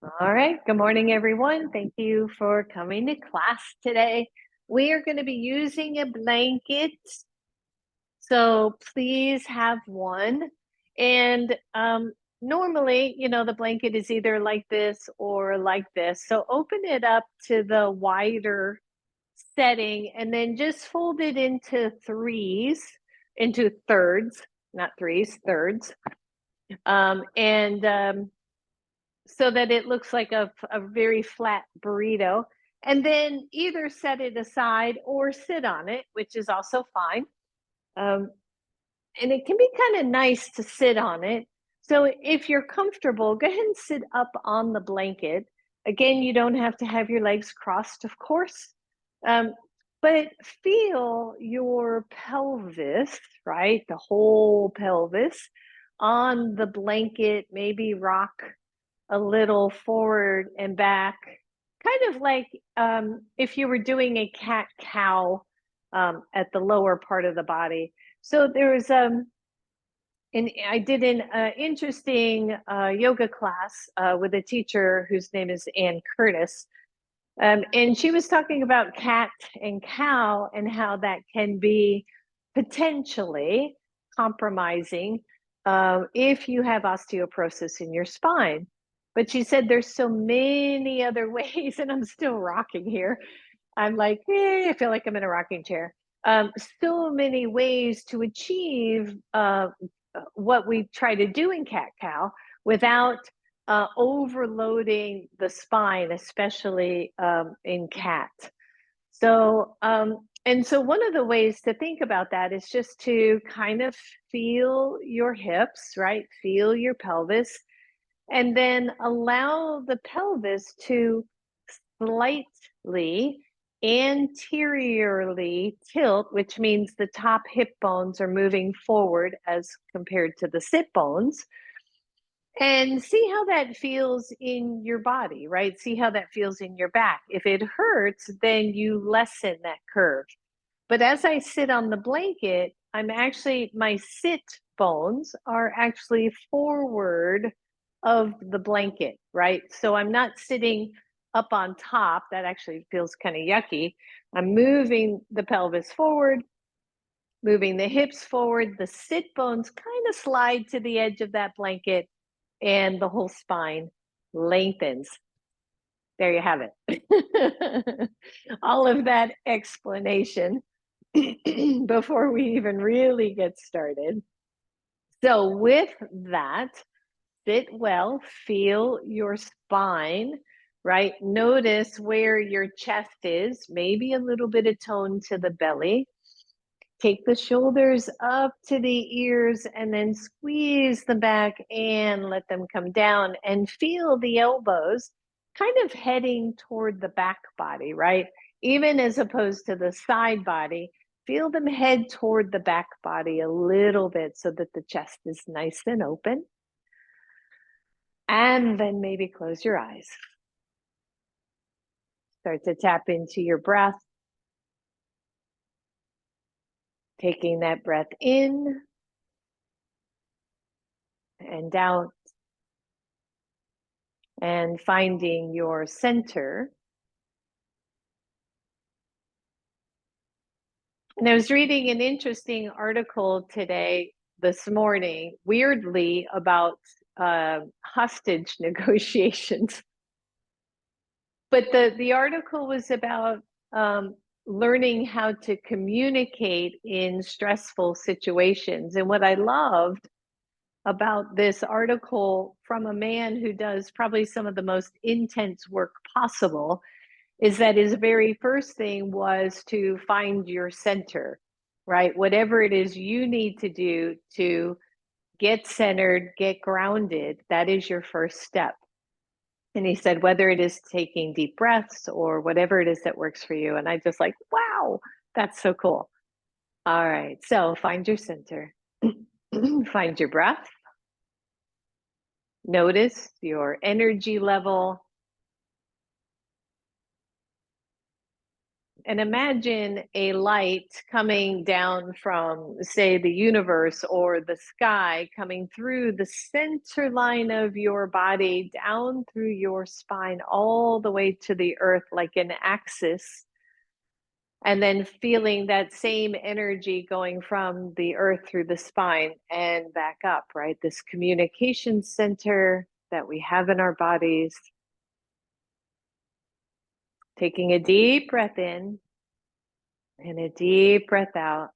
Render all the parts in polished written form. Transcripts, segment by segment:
All right. Good morning, everyone. Thank you for coming to class today. We are going to be using a blanket. So please have one. And normally, the blanket is either like this or like this. So open it up to the wider setting and then just fold it into into thirds, not threes, thirds. And so that it looks like a very flat burrito. And then either set it aside or sit on it, which is also fine. And it can be kind of nice to sit on it. So if you're comfortable, go ahead and sit up on the blanket. Again, you don't have to have your legs crossed, of course. But feel your pelvis, right? The whole pelvis on the blanket, maybe rock a little forward and back, kind of like if you were doing a cat cow at the lower part of the body. So there's and I did an interesting yoga class with a teacher whose name is Ann Curtis. And she was talking about cat and cow and how that can be potentially compromising if you have osteoporosis in your spine. But she said there's so many other ways, and I'm still rocking here. I'm like, I feel like I'm in a rocking chair. So many ways to achieve what we try to do in cat cow without overloading the spine, especially in cat. So one of the ways to think about that is just to kind of feel your hips, right? Feel your pelvis, and then allow the pelvis to slightly anteriorly tilt, which means the top hip bones are moving forward as compared to the sit bones. And see how that feels in your body, right? See how that feels in your back. If it hurts, then you lessen that curve. But as I sit on the blanket, my sit bones are actually forward of the blanket, right? So I'm not sitting up on top. That actually feels kind of yucky. I'm moving the pelvis forward, moving the hips forward. The sit bones kind of slide to the edge of that blanket, and the whole spine lengthens. There you have it. All of that explanation before we even really get started. So with that, sit well, feel your spine, right? Notice where your chest is, maybe a little bit of tone to the belly. Take the shoulders up to the ears and then squeeze them back and let them come down, and feel the elbows kind of heading toward the back body, right? Even as opposed to the side body, feel them head toward the back body a little bit so that the chest is nice and open. And then maybe close your eyes. Start to tap into your breath. Taking that breath in and out, and finding your center. And I was reading an interesting article this morning, weirdly, about hostage negotiations. But the article was about learning how to communicate in stressful situations. And what I loved about this article from a man who does probably some of the most intense work possible is that his very first thing was to find your center, right? Whatever it is you need to do to get centered, get grounded, that is your first step. And he said, whether it is taking deep breaths or whatever it is that works for you. And I just like, wow, that's so cool. All right. So find your center, find your breath. Notice your energy level. and imagine a light coming down from, say, the universe or the sky, coming through the center line of your body, down through your spine, all the way to the earth, like an axis. And then feeling that same energy going from the earth through the spine and back up, right? This communication center that we have in our bodies. Taking a deep breath in and a deep breath out.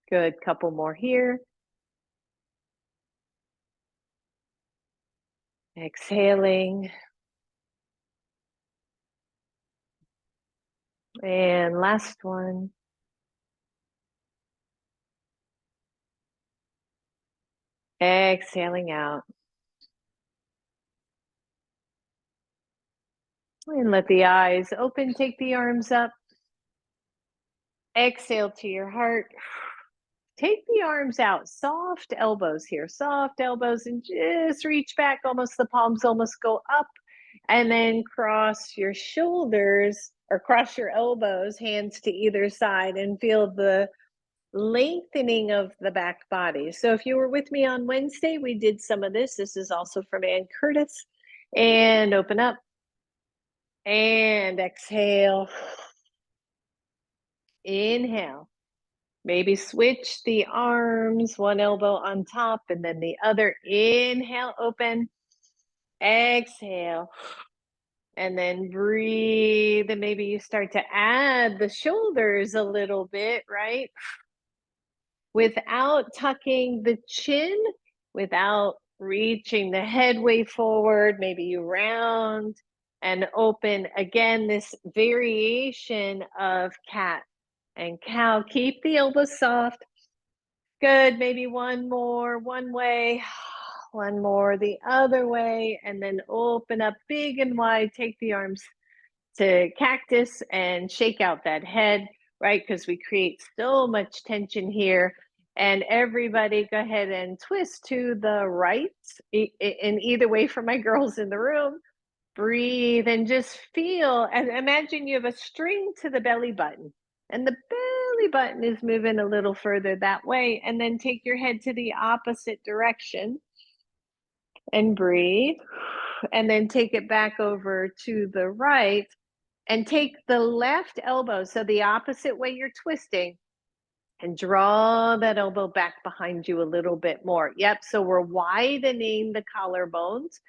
Good. Couple more here. Exhaling. And last one. Exhaling out. And let the eyes open. Take the arms up. Exhale to your heart. Take the arms out. Soft elbows here. Soft elbows. And just reach back. Almost the palms almost go up. And then cross your shoulders or cross your elbows, hands to either side, and feel the lengthening of the back body. So if you were with me on Wednesday, we did some of this. This is also from Ann Curtis. And open up and exhale. Inhale. Maybe switch the arms, one elbow on top and then the other. Inhale, open. Exhale. And then breathe. And maybe you start to add the shoulders a little bit, right? Without tucking the chin, without reaching the head way forward. Maybe you round and open. Again, this variation of cat and cow. Keep the elbows soft. Good. Maybe one more, one way, one more the other way, and then open up big and wide. Take the arms to cactus and shake out that head, right? Because we create so much tension here. And everybody go ahead and twist to the right in either way for my girls in the room. Breathe and just feel, and imagine you have a string to the belly button. And the belly button is moving a little further that way. And then take your head to the opposite direction and breathe. And then take it back over to the right. And take the left elbow, so the opposite way you're twisting, and draw that elbow back behind you a little bit more. Yep, so we're widening the collarbones.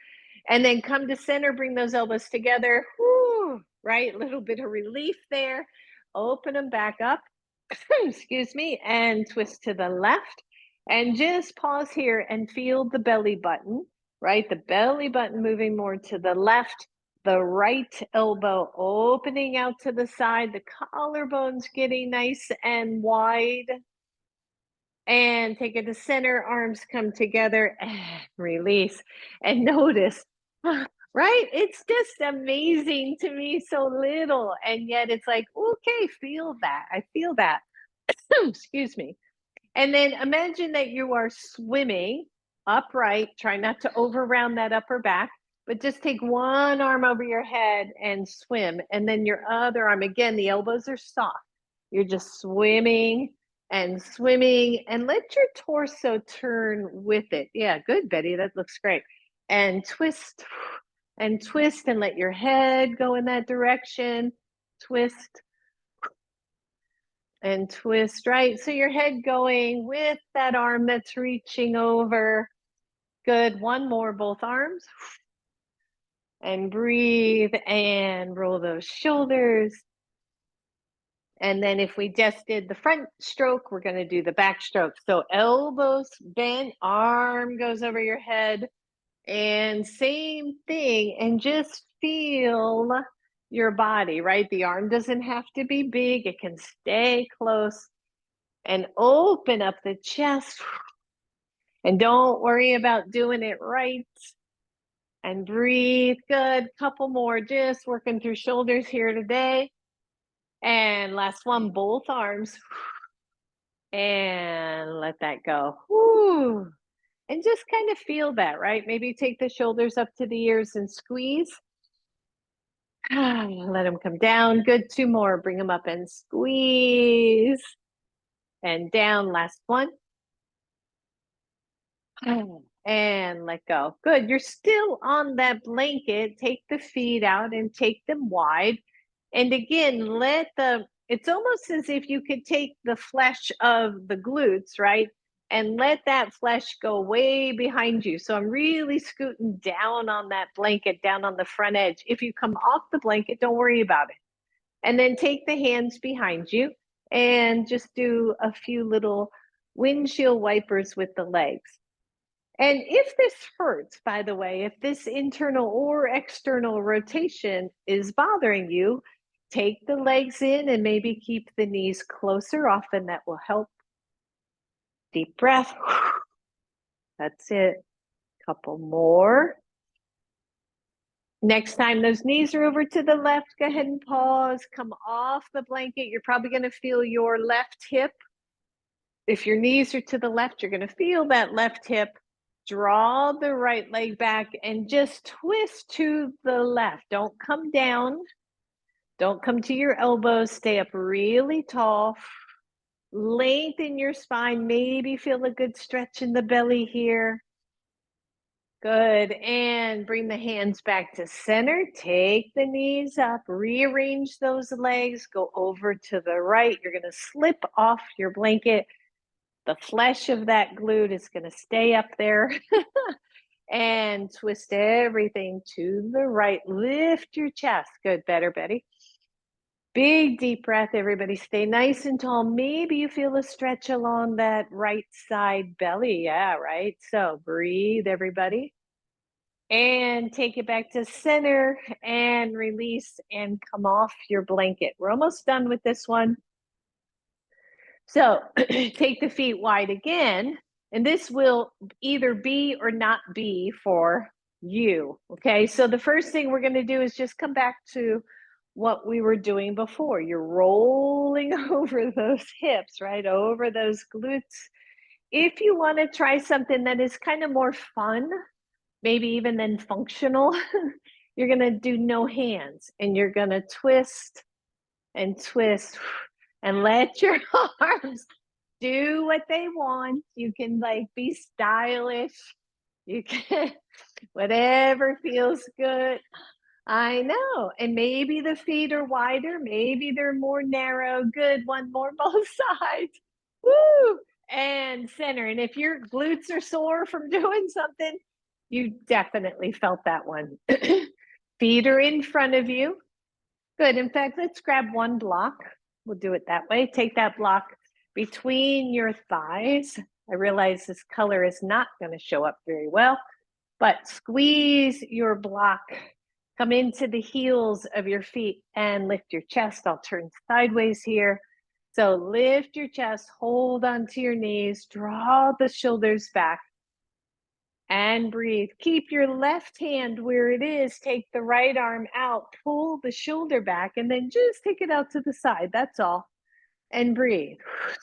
And then come to center, bring those elbows together. Whew, right, a little bit of relief there. Open them back up, excuse me, and twist to the left. And just pause here and feel the belly button, right? The belly button moving more to the left. The right elbow opening out to the side, the collarbones getting nice and wide. And take it to center, arms come together and release. And notice, right? It's just amazing to me, so little. And yet it's like, okay, feel that. I feel that. Excuse me. And then imagine that you are swimming upright. Try not to over round that upper back, but just take one arm over your head and swim. And then your other arm, again, the elbows are soft. You're just swimming and swimming, and let your torso turn with it. Yeah, good, Betty. That looks great. And twist and twist and let your head go in that direction. Twist and twist, right? So your head going with that arm that's reaching over. Good. One more, both arms. And breathe and roll those shoulders. And then if we just did the front stroke, we're going to do the back stroke. So elbows bent, arm goes over your head, and same thing. And just feel your body, right? The arm doesn't have to be big. It can stay close. And open up the chest. And don't worry about doing it right. And breathe. Good. Couple more. Just working through shoulders here today. And last one, both arms. And let that go. Whew. And just kind of feel that, right? Maybe take the shoulders up to the ears and squeeze. Let them come down. Good. 2 more. Bring them up and squeeze. And down. Last one. And let go. Good. You're still on that blanket. Take the feet out and take them wide. And again, it's almost as if you could take the flesh of the glutes, right? And let that flesh go way behind you. So I'm really scooting down on that blanket, down on the front edge. If you come off the blanket, don't worry about it. And then take the hands behind you and just do a few little windshield wipers with the legs. And if this hurts, by the way, if this internal or external rotation is bothering you, take the legs in and maybe keep the knees closer. Often that will help. Deep breath. That's it. Couple more. Next time those knees are over to the left, go ahead and pause. Come off the blanket. You're probably going to feel your left hip. If your knees are to the left, you're going to feel that left hip. Draw the right leg back and just twist to the left. Don't come down. Don't come to your elbows. Stay up really tall. Lengthen your spine. Maybe feel a good stretch in the belly here. Good. And bring the hands back to center. Take the knees up. Rearrange those legs. Go over to the right. You're going to slip off your blanket. The flesh of that glute is going to stay up there. And twist everything to the right. Lift your chest. Good. Better, Betty. Big deep breath, everybody. Stay nice and tall. Maybe you feel a stretch along that right side belly. Yeah, right. So breathe, everybody. And take it back to center and release and come off your blanket. We're almost done with this one. So take the feet wide again, and this will either be or not be for you. Okay, so the first thing we're going to do is just come back to what we were doing before. You're rolling over those hips, right? Over those glutes. If you want to try something that is kind of more fun, maybe even then functional, you're going to do no hands and you're going to twist and twist and let your arms do what they want. You can like be stylish. You can, whatever feels good. I know. And maybe the feet are wider. Maybe they're more narrow. Good. One more, both sides. Woo. And center. And if your glutes are sore from doing something, you definitely felt that one. Feet are in front of you. Good. In fact, let's grab one block. We'll do it that way. Take that block between your thighs. I realize this color is not going to show up very well, but squeeze your block. Come into the heels of your feet and lift your chest. I'll turn sideways here. So lift your chest, hold onto your knees, draw the shoulders back, and breathe. Keep your left hand where it is. Take the right arm out, pull the shoulder back, and then just take it out to the side. That's all. And breathe.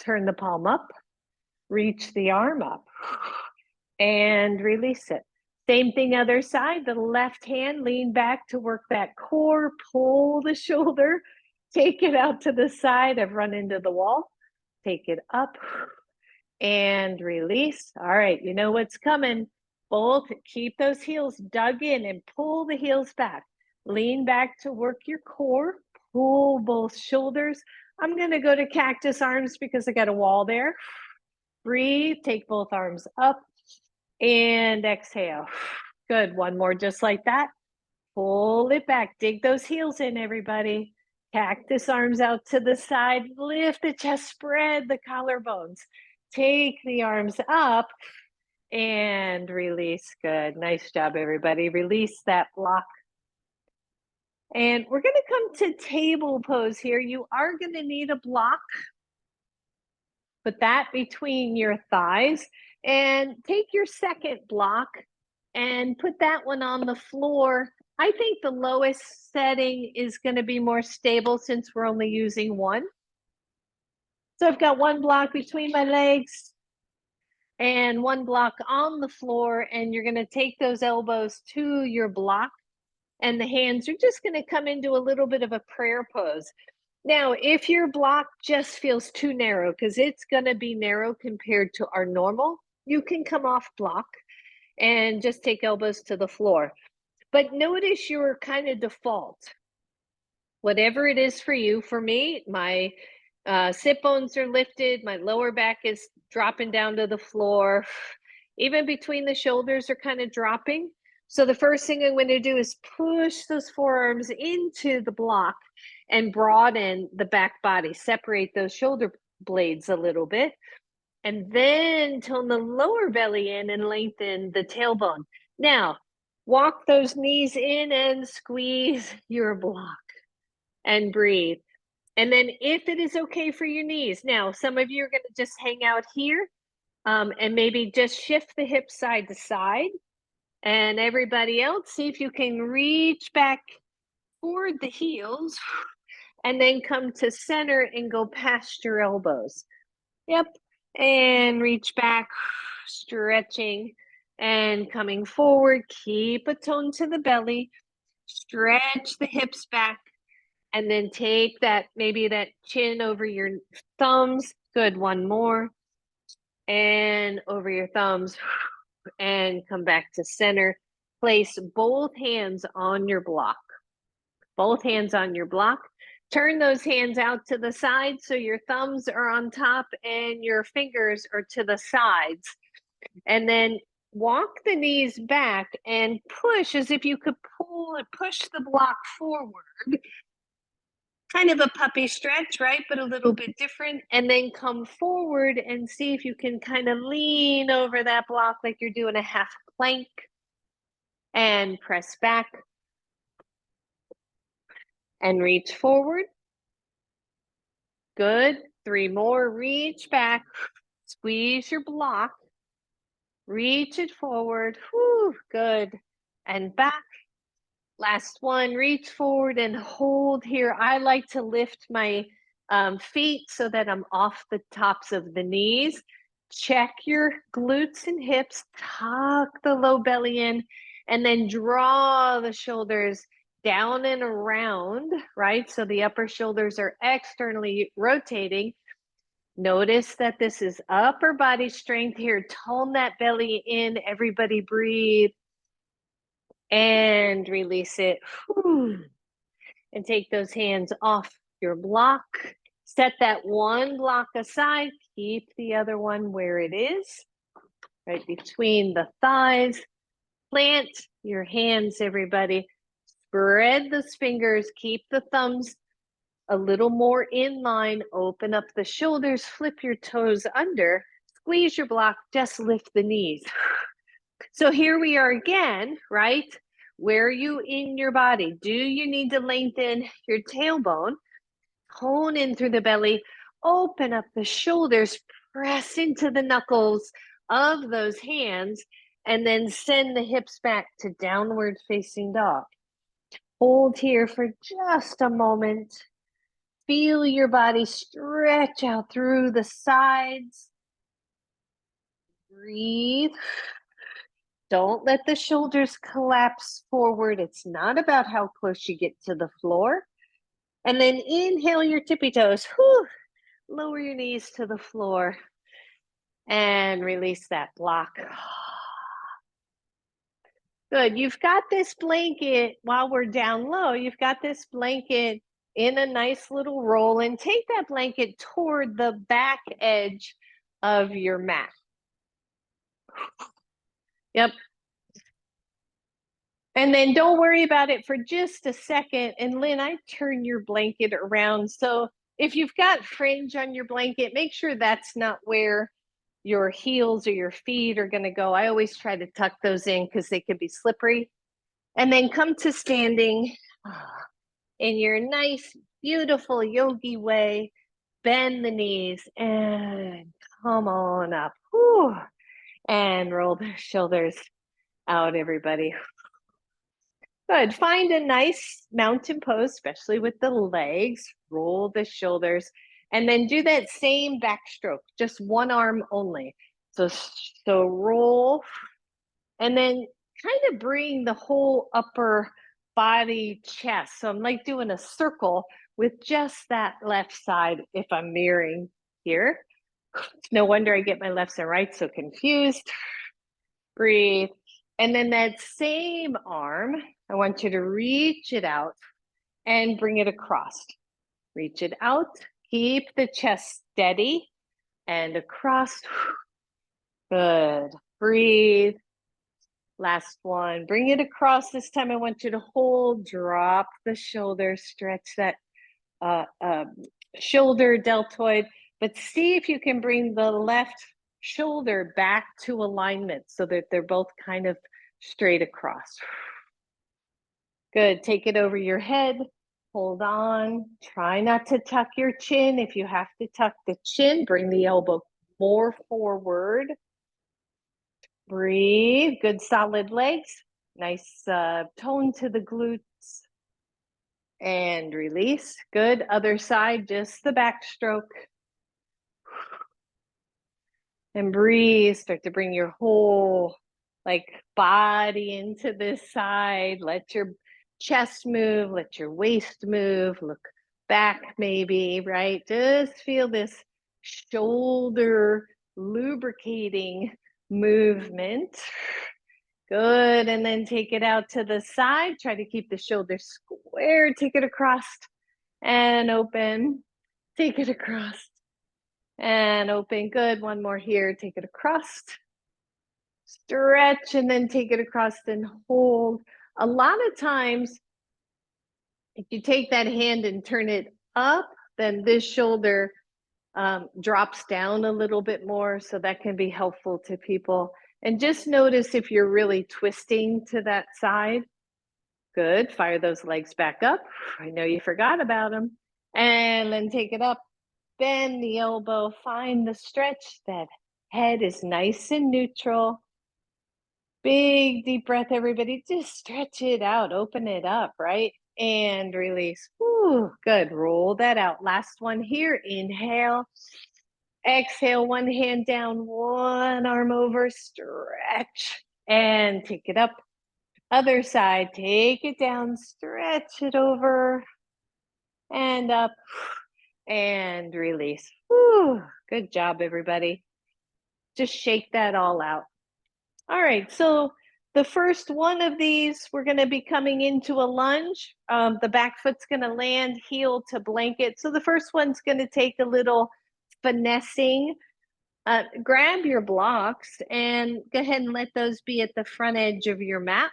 Turn the palm up, reach the arm up, and release it. Same thing other side. The left hand, lean back to work that core, pull the shoulder, take it out to the side. I've run into the wall. Take it up and release. All right, you know what's coming. Both keep those heels dug in and pull the heels back. Lean back to work your core, pull both shoulders. I'm going to go to cactus arms because I got a wall there. Breathe, take both arms up and exhale. Good, one more just like that. Pull it back, dig those heels in, everybody. Cactus arms out to the side, lift the chest, spread the collarbones. Take the arms up and release. Good, nice job, everybody. Release that block. And we're going to come to table pose here. You are going to need a block. Put that between your thighs and take your second block and put that one on the floor. I think the lowest setting is going to be more stable since we're only using one. So I've got one block between my legs and one block on the floor, and you're going to take those elbows to your block and the hands are just going to come into a little bit of a prayer pose. Now, if your block just feels too narrow, because it's going to be narrow compared to our normal, you can come off block and just take elbows to the floor. But notice your kind of default. Whatever it is for you. For me, my sit bones are lifted, my lower back is dropping down to the floor. Even between the shoulders are kind of dropping. So the first thing I'm going to do is push those forearms into the block and broaden the back body, separate those shoulder blades a little bit, and then tone the lower belly in and lengthen the tailbone. Now, walk those knees in and squeeze your block and breathe. And then if it is okay for your knees, now some of you are going to just hang out here and maybe just shift the hips side to side. And everybody else, see if you can reach back toward the heels and then come to center and go past your elbows. Yep. And reach back, stretching and coming forward. Keep a tone to the belly. Stretch the hips back. And then take that, maybe that chin over your thumbs. Good, one more. And over your thumbs. And come back to center. Place both hands on your block. Both hands on your block. Turn those hands out to the side so your thumbs are on top and your fingers are to the sides. And then walk the knees back and push as if you could pull and push the block forward. Kind of a puppy stretch, right? But a little bit different. And then come forward and see if you can kind of lean over that block like you're doing a half plank. And press back. And reach forward. Good. 3 more. Reach back. Squeeze your block. Reach it forward. Whew, good. And back. Last one. Reach forward and hold here. I like to lift my feet so that I'm off the tops of the knees. Check your glutes and hips. Tuck the low belly in. And then draw the shoulders down and around, right? So the upper shoulders are externally rotating. Notice that this is upper body strength here. Tone that belly in. Everybody breathe. And release it. Whew. And take those hands off your block. Set that one block aside. Keep the other one where it is, right between the thighs. Plant your hands, everybody. Spread those fingers. Keep the thumbs a little more in line. Open up the shoulders. Flip your toes under. Squeeze your block. Just lift the knees. So here we are again, right? Where are you in your body? Do you need to lengthen your tailbone? Hone in through the belly. Open up the shoulders. Press into the knuckles of those hands. And then send the hips back to downward facing dog. Hold here for just a moment. Feel your body stretch out through the sides. Breathe. Don't let the shoulders collapse forward. It's not about how close you get to the floor. And then inhale your tippy toes. Whew. Lower your knees to the floor. And release that block. Good. You've got this blanket while we're down low. You've got this blanket in a nice little roll, and take that blanket toward the back edge of your mat. Yep. And then don't worry about it for just a second. And Lynn, I turn your blanket around. So if you've got fringe on your blanket, make sure that's not where your heels or your feet are going to go. I always try to tuck those in because they could be slippery. And then come to standing in your nice, beautiful yogi way. Bend the knees and come on up. Whew. And roll the shoulders out, everybody. Good. Find a nice mountain pose, especially with the legs. Roll the shoulders. And then do that same backstroke, just one arm only. So roll. And then kind of bring the whole upper body, chest. So I'm like doing a circle with just that left side if I'm mirroring here. No wonder I get my lefts and rights so confused. Breathe. And then that same arm, I want you to reach it out and bring it across. Reach it out. Keep the chest steady and across. Good. Breathe. Last one. Bring it across. This time I want you to hold, drop the shoulder, stretch that shoulder deltoid, but see if you can bring the left shoulder back to alignment so that they're both kind of straight across. Good. Take it over your head. Hold on. Try not to tuck your chin. If you have to tuck the chin, bring the elbow more forward. Breathe. Good solid legs. Nice tone to the glutes. And release. Good. Other side, just the backstroke. And breathe. Start to bring your whole body into this side. Let your chest move, let your waist move, look back maybe, right? Just feel this shoulder lubricating movement. Good, and then take it out to the side. Try to keep the shoulder square. Take it across and open. Take it across and open. Good, one more here. Take it across. Stretch and then take it across and hold. A lot of times, if you take that hand and turn it up, then this shoulder drops down a little bit more. So that can be helpful to people. And just notice if you're really twisting to that side. Good. Fire those legs back up. I know you forgot about them. And then take it up. Bend the elbow. Find the stretch. That head is nice and neutral. Big deep breath, everybody. Just stretch it out, open it up, right? And release. Whew, good. Roll that out. Last one here. Inhale. Exhale, one hand down, one arm over. Stretch and take it up. Other side, take it down, stretch it over and up and release. Whew, good job, everybody. Just shake that all out. All right, so the first one of these, we're going to be coming into a lunge. The back foot's going to land, heel to blanket. So the first one's going to take a little finessing. Grab your blocks and go ahead and let those be at the front edge of your mat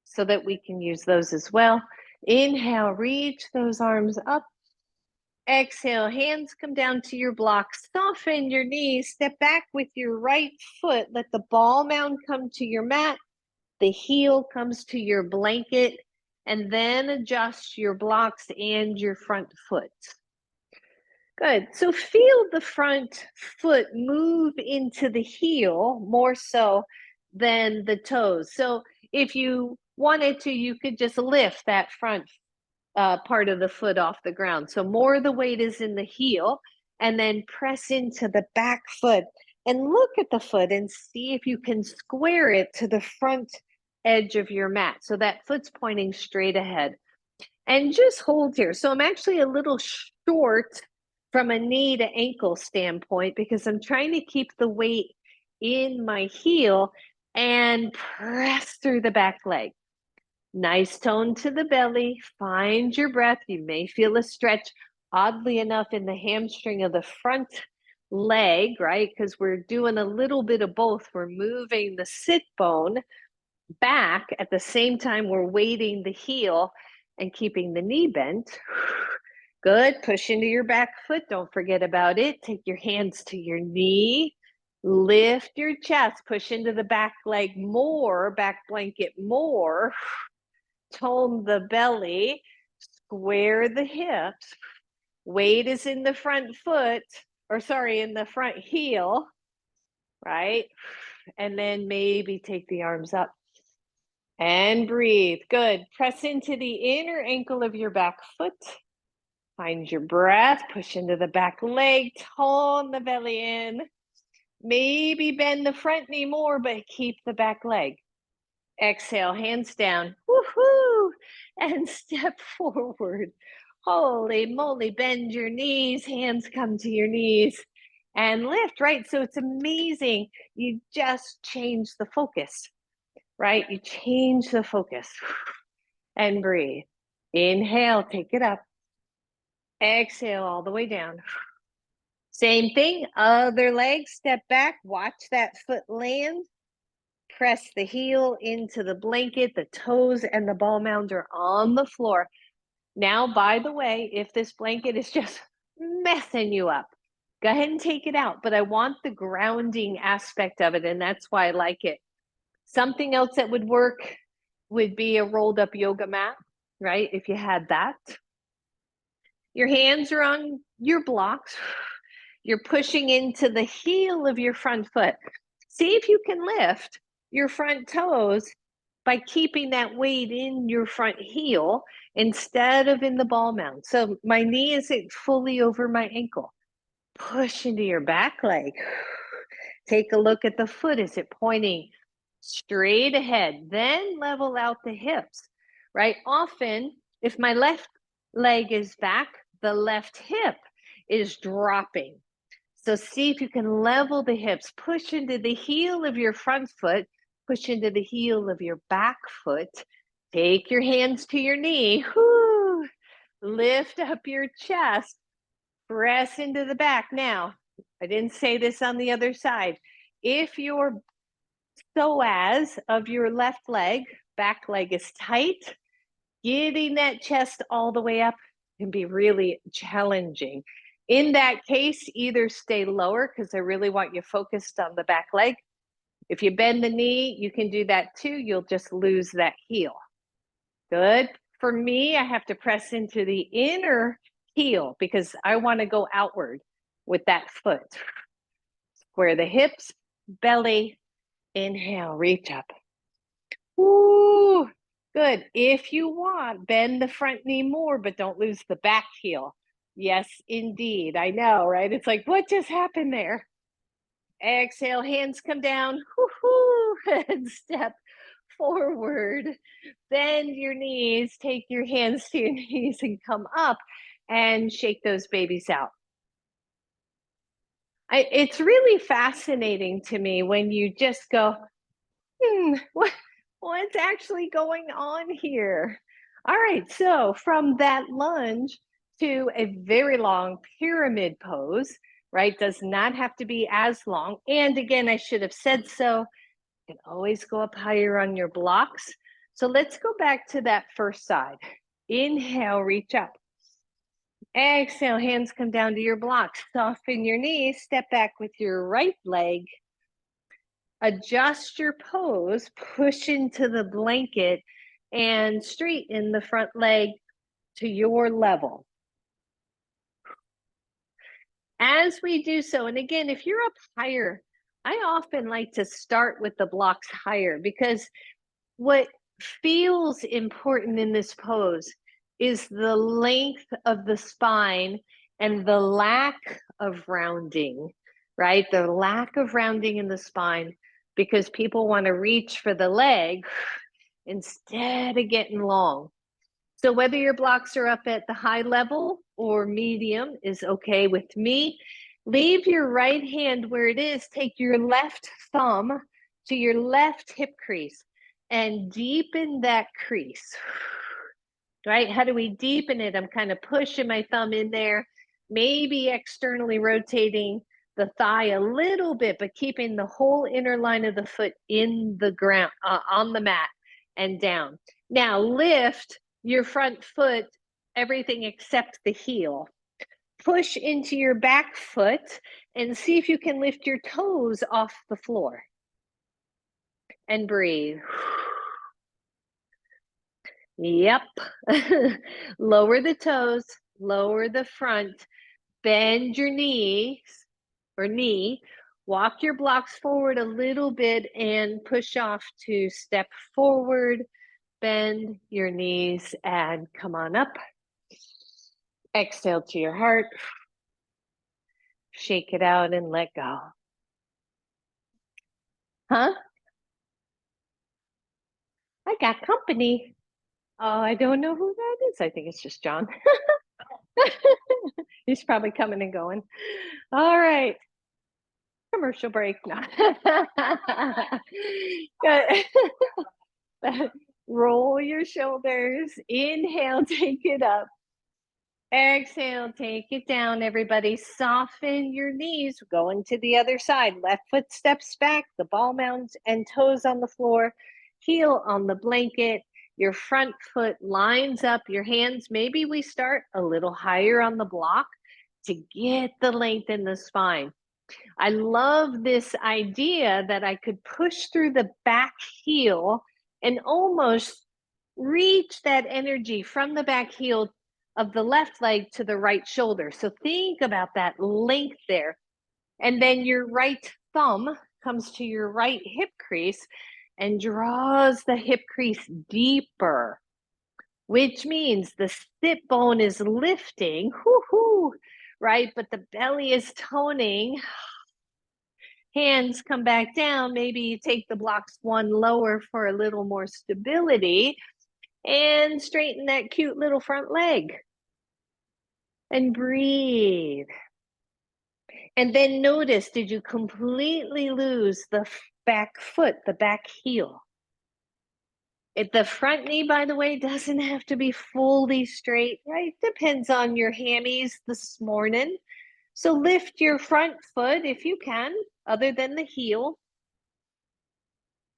so that we can use those as well. Inhale, reach those arms up. Exhale, hands come down to your blocks. Soften your knees. Step back with your right foot. Let the ball mound come to your mat. The heel comes to your blanket. And then adjust your blocks and your front foot. Good. So feel the front foot move into the heel more so than the toes. So if you wanted to, you could just lift that front part of the foot off the ground. So more of the weight is in the heel, and then press into the back foot and look at the foot and see if you can square it to the front edge of your mat. So that foot's pointing straight ahead. And just hold here. So I'm actually a little short from a knee to ankle standpoint because I'm trying to keep the weight in my heel and press through the back leg. Nice tone to the belly. Find your breath. You may feel a stretch, oddly enough, in the hamstring of the front leg, right? Because we're doing a little bit of both. We're moving the sit bone back at the same time we're weighting the heel and keeping the knee bent. Good. Push into your back foot. Don't forget about it. Take your hands to your knee. Lift your chest. Push into the back leg more, back blanket more. Tone the belly, square the hips. Weight is in the front foot, in the front heel, right? And then maybe take the arms up and breathe. Good. Press into the inner ankle of your back foot. Find your breath. Push into the back leg. Tone the belly in. Maybe bend the front knee more, but keep the back leg. Exhale, hands down. Woohoo! And step forward. Holy moly, bend your knees, hands come to your knees and lift, right? So it's amazing. You just change the focus, right? You change the focus and breathe. Inhale, take it up. Exhale all the way down. Same thing, other leg, step back, watch that foot land. Press the heel into the blanket, the toes and the ball mound are on the floor. Now, by the way, if this blanket is just messing you up, go ahead and take it out. But I want the grounding aspect of it, and that's why I like it. Something else that would work would be a rolled up yoga mat, right? If you had that. Your hands are on your blocks. You're pushing into the heel of your front foot. See if you can lift your front toes by keeping that weight in your front heel instead of in the ball mound. So my knee isn't fully over my ankle. Push into your back leg. Take a look at the foot. Is it pointing straight ahead? Then level out the hips, right? Often, if my left leg is back, the left hip is dropping. So see if you can level the hips, push into the heel of your front foot, push into the heel of your back foot. Take your hands to your knee. Whoo! Lift up your chest. Press into the back. Now, I didn't say this on the other side. If your psoas of your left leg, back leg is tight, getting that chest all the way up can be really challenging. In that case, either stay lower because I really want you focused on the back leg. If you bend the knee, you can do that too. You'll just lose that heel. Good. For me, I have to press into the inner heel because I want to go outward with that foot. Square the hips, belly, inhale, reach up. Woo! Good. If you want, bend the front knee more, but don't lose the back heel. Yes, indeed. I know, right? It's like, what just happened there? Exhale, hands come down. Woo-hoo, and step forward. Bend your knees, take your hands to your knees and come up and shake those babies out. It's really fascinating to me when you just go, what's actually going on here? All right, so from that lunge to a very long pyramid pose, right? Does not have to be as long. And again, I should have said so. You can always go up higher on your blocks. So let's go back to that first side. Inhale, reach up. Exhale, hands come down to your blocks. Soften your knees, step back with your right leg. Adjust your pose, push into the blanket, and straighten the front leg to your level. As we do so, and again, if you're up higher, I often like to start with the blocks higher because what feels important in this pose is the length of the spine and the lack of rounding, right? The lack of rounding in the spine because people want to reach for the leg instead of getting long. So whether your blocks are up at the high level or medium is okay with me. Leave your right hand where it is. Take your left thumb to your left hip crease and deepen that crease. Right? How do we deepen it? I'm kind of pushing my thumb in there, maybe externally rotating the thigh a little bit, but keeping the whole inner line of the foot in the ground, on the mat and down. Now lift your front foot, everything except the heel. Push into your back foot and see if you can lift your toes off the floor. And breathe. Yep. Lower the toes, lower the front, bend your knees or knee, walk your blocks forward a little bit and push off to step forward, bend your knees and come on up. Exhale to your heart. Shake it out and let go. Huh? I got company. Oh, I don't know who that is. I think it's just John. He's probably coming and going. All right. Commercial break. No. Good. Roll your shoulders. Inhale, take it up. Exhale, take it down, everybody. Soften your knees. Going to the other side. Left foot steps back, the ball mounds and toes on the floor, heel on the blanket. Your front foot lines up, your hands. Maybe we start a little higher on the block to get the length in the spine. I love this idea that I could push through the back heel and almost reach that energy from the back heel of the left leg to the right shoulder. So think about that length there. And then your right thumb comes to your right hip crease and draws the hip crease deeper, which means the sit bone is lifting, right? But the belly is toning. Hands come back down. Maybe you take the blocks one lower for a little more stability and straighten that cute little front leg. And breathe. And then notice, did you completely lose the back foot, the back heel? The front knee, by the way, doesn't have to be fully straight, right? Depends on your hammies this morning. So lift your front foot if you can, other than the heel.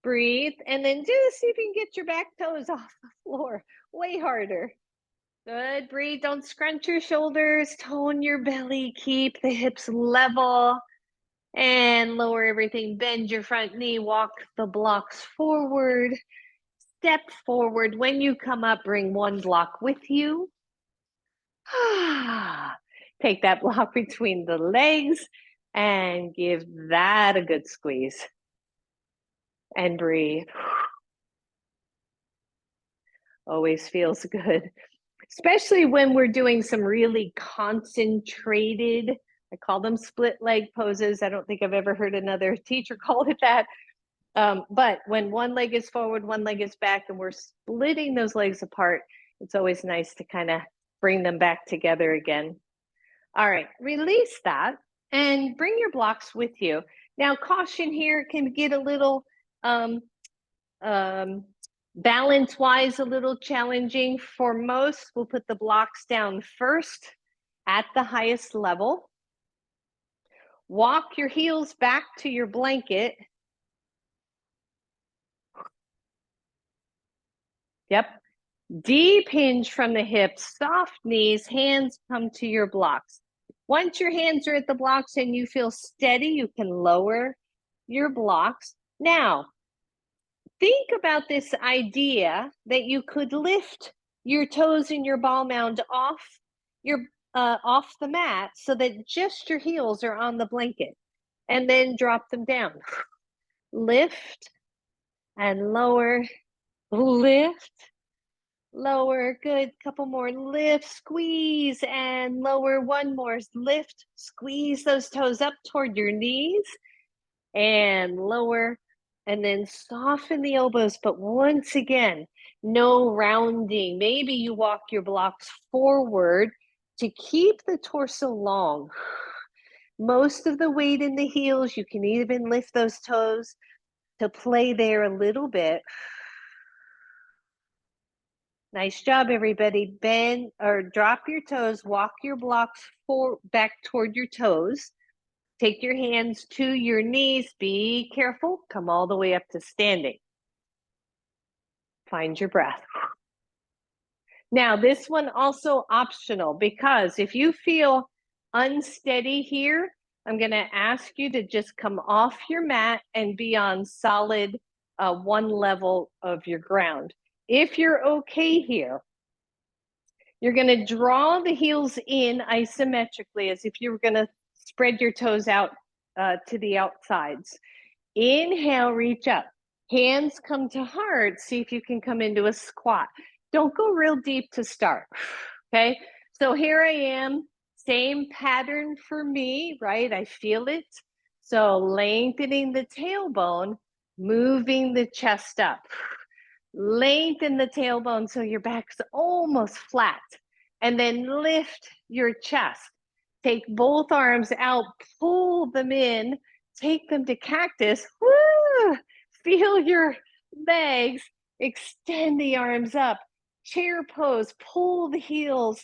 Breathe, and then just see if you can get your back toes off the floor. Way harder. Good. Breathe. Don't scrunch your shoulders. Tone your belly. Keep the hips level. And lower everything. Bend your front knee. Walk the blocks forward. Step forward. When you come up, bring one block with you. Take that block between the legs and give that a good squeeze. And breathe. Always feels good, especially when we're doing some really concentrated, I call them split leg poses. I don't think I've ever heard another teacher call it that. But when one leg is forward, one leg is back, and we're splitting those legs apart, it's always nice to kind of bring them back together again. All right, release that and bring your blocks with you. Now, caution here, can get a little balance-wise a little challenging. For most, we'll put the blocks down first at the highest level. Walk your heels back to your blanket. Yep. Deep hinge from the hips, soft knees, hands come to your blocks. Once your hands are at the blocks and you feel steady, you can lower your blocks. Now, think about this idea that you could lift your toes and your ball mound off the mat so that just your heels are on the blanket, and then drop them down. Lift and lower, lift, lower. Good. Couple more. Lift, squeeze, and lower. One more. Lift, squeeze those toes up toward your knees and lower. And then soften the elbows. But once again, no rounding. Maybe you walk your blocks forward to keep the torso long. Most of the weight in the heels. You can even lift those toes to play there a little bit. Nice job, everybody. Bend or drop your toes. Walk your blocks back toward your toes. Take your hands to your knees. Be careful. Come all the way up to standing. Find your breath. Now, this one also optional, because if you feel unsteady here, I'm going to ask you to just come off your mat and be on solid one level of your ground. If you're okay here, you're going to draw the heels in isometrically as if you were going to spread your toes out to the outsides. Inhale, reach up. Hands come to heart. See if you can come into a squat. Don't go real deep to start, okay? So here I am, same pattern for me, right? I feel it. So lengthening the tailbone, moving the chest up. Lengthen the tailbone so your back's almost flat. And then lift your chest. Take both arms out, pull them in, take them to cactus. Woo! Feel your legs, extend the arms up. Chair pose, pull the heels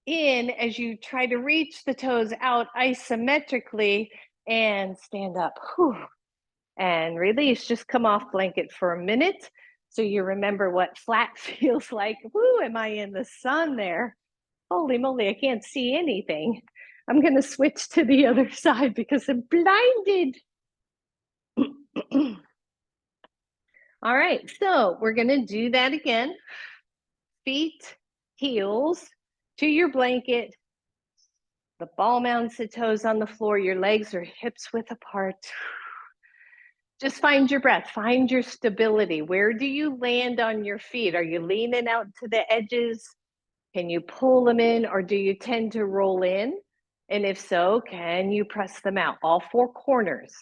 in as you try to reach the toes out isometrically and stand up. Whew. And release. Just come off blanket for a minute so you remember what flat feels like. Woo, am I in the sun there? Holy moly, I can't see anything. I'm going to switch to the other side because I'm blinded. All right, so we're going to do that again. Feet, heels to your blanket. The ball mounts the toes on the floor. Your legs are hips width apart. Just find your breath, find your stability. Where do you land on your feet? Are you leaning out to the edges? Can you pull them in, or do you tend to roll in? And if so, can you press them out? All four corners.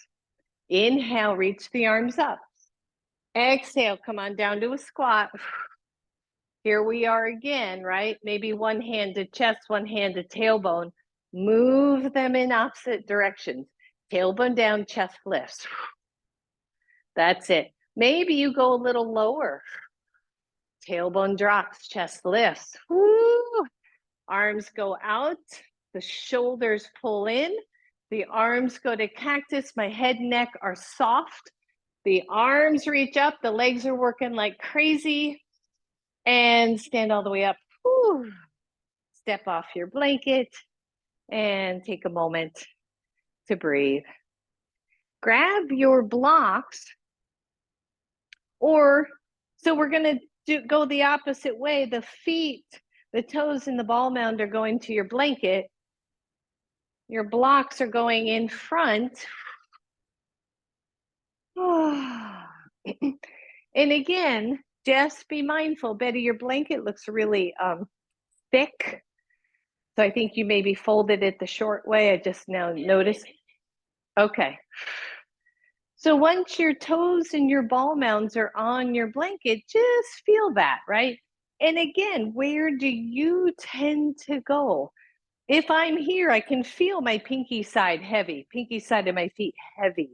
Inhale, reach the arms up. Exhale, come on down to a squat. Here we are again, right? Maybe one hand to chest, one hand to tailbone. Move them in opposite directions. Tailbone down, chest lifts. That's it. Maybe you go a little lower. Tailbone drops, chest lifts. Woo! Arms go out, the shoulders pull in, the arms go to cactus, my head and neck are soft, the arms reach up, the legs are working like crazy, and stand all the way up. Woo! Step off your blanket and take a moment to breathe. Grab your blocks, or so we're going to go the opposite way. The feet, the toes in the ball mound are going to your blanket. Your blocks are going in front. And again, just be mindful. Betty, your blanket looks really thick. So I think you maybe folded it the short way. I just now noticed. Okay. So once your toes and your ball mounds are on your blanket, just feel that, right? And again, where do you tend to go? If I'm here, I can feel my pinky side heavy, pinky side of my feet heavy.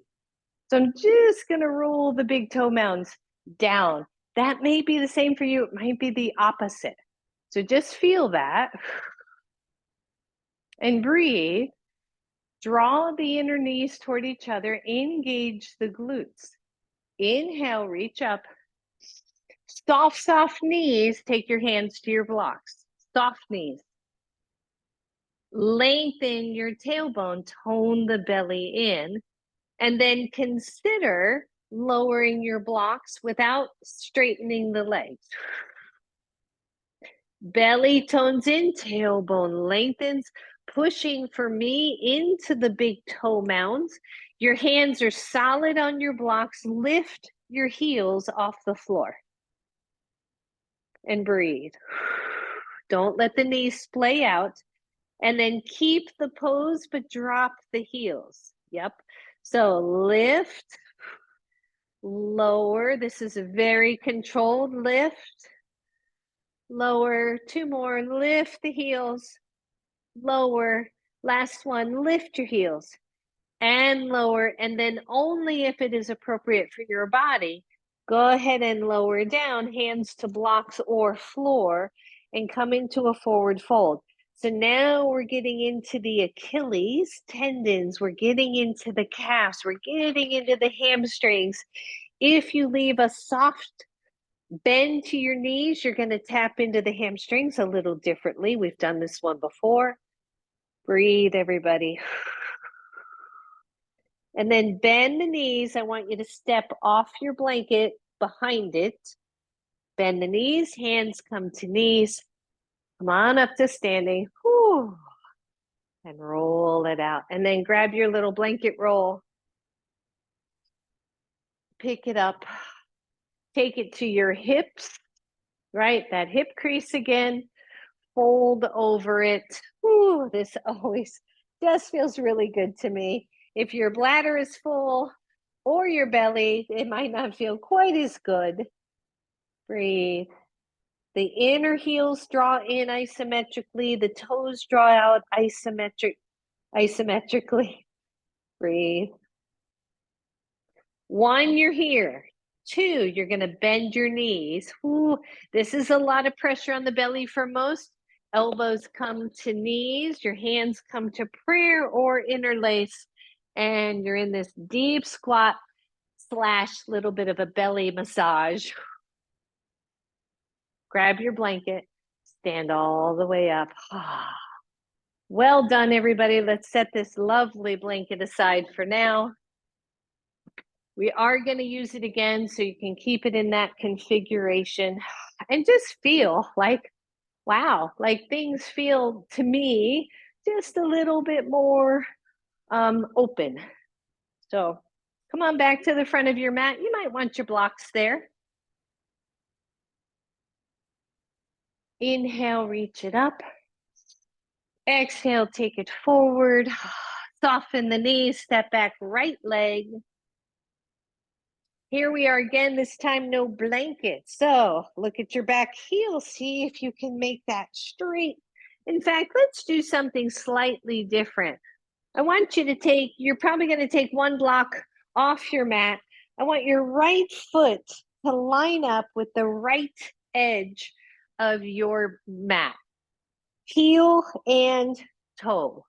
So I'm just going to roll the big toe mounds down. That may be the same for you. It might be the opposite. So just feel that and breathe. Draw the inner knees toward each other. Engage the glutes. Inhale, reach up. Soft, soft knees. Take your hands to your blocks. Soft knees. Lengthen your tailbone. Tone the belly in. And then consider lowering your blocks without straightening the legs. Belly tones in, tailbone lengthens, pushing for me into the big toe mounds. Your hands are solid on your blocks. Lift your heels off the floor. And breathe. Don't let the knees splay out. And then keep the pose, but drop the heels. Yep. So lift, lower. This is a very controlled lift. Lower, two more, lift the heels, lower. Last one, lift your heels and lower. And then only if it is appropriate for your body, go ahead and lower down, hands to blocks or floor, and come into a forward fold. So now we're getting into the Achilles tendons. We're getting into the calves. We're getting into the hamstrings. If you leave a soft bend to your knees, you're going to tap into the hamstrings a little differently. We've done this one before. Breathe, everybody. And then bend the knees. I want you to step off your blanket behind it. Bend the knees, hands come to knees. Come on up to standing. Whew. And roll it out. And then grab your little blanket roll. Pick it up. Take it to your hips, right? That hip crease again. Fold over it. Whew, this always just feels really good to me. If your bladder is full or your belly, it might not feel quite as good. Breathe. The inner heels draw in isometrically. The toes draw out isometrically. Breathe. 1, you're here. 2, you're going to bend your knees. Ooh, this is a lot of pressure on the belly for most. Elbows come to knees, your hands come to prayer or interlace, and you're in this deep squat / little bit of a belly massage. Grab your blanket, stand all the way up. Well done, everybody. Let's set this lovely blanket aside for now. We are going to use it again so you can keep it in that configuration and just feel like, wow, like things feel to me just a little bit more open. So come on back to the front of your mat. You might want your blocks there. Inhale, reach it up. Exhale, take it forward. Soften the knees, step back, right leg. Here we are again, this time no blanket. So look at your back heel, see if you can make that straight. In fact, let's do something slightly different. I want you to take, you're probably going to take 1 block off your mat. I want your right foot to line up with the right edge of your mat. Heel and toe.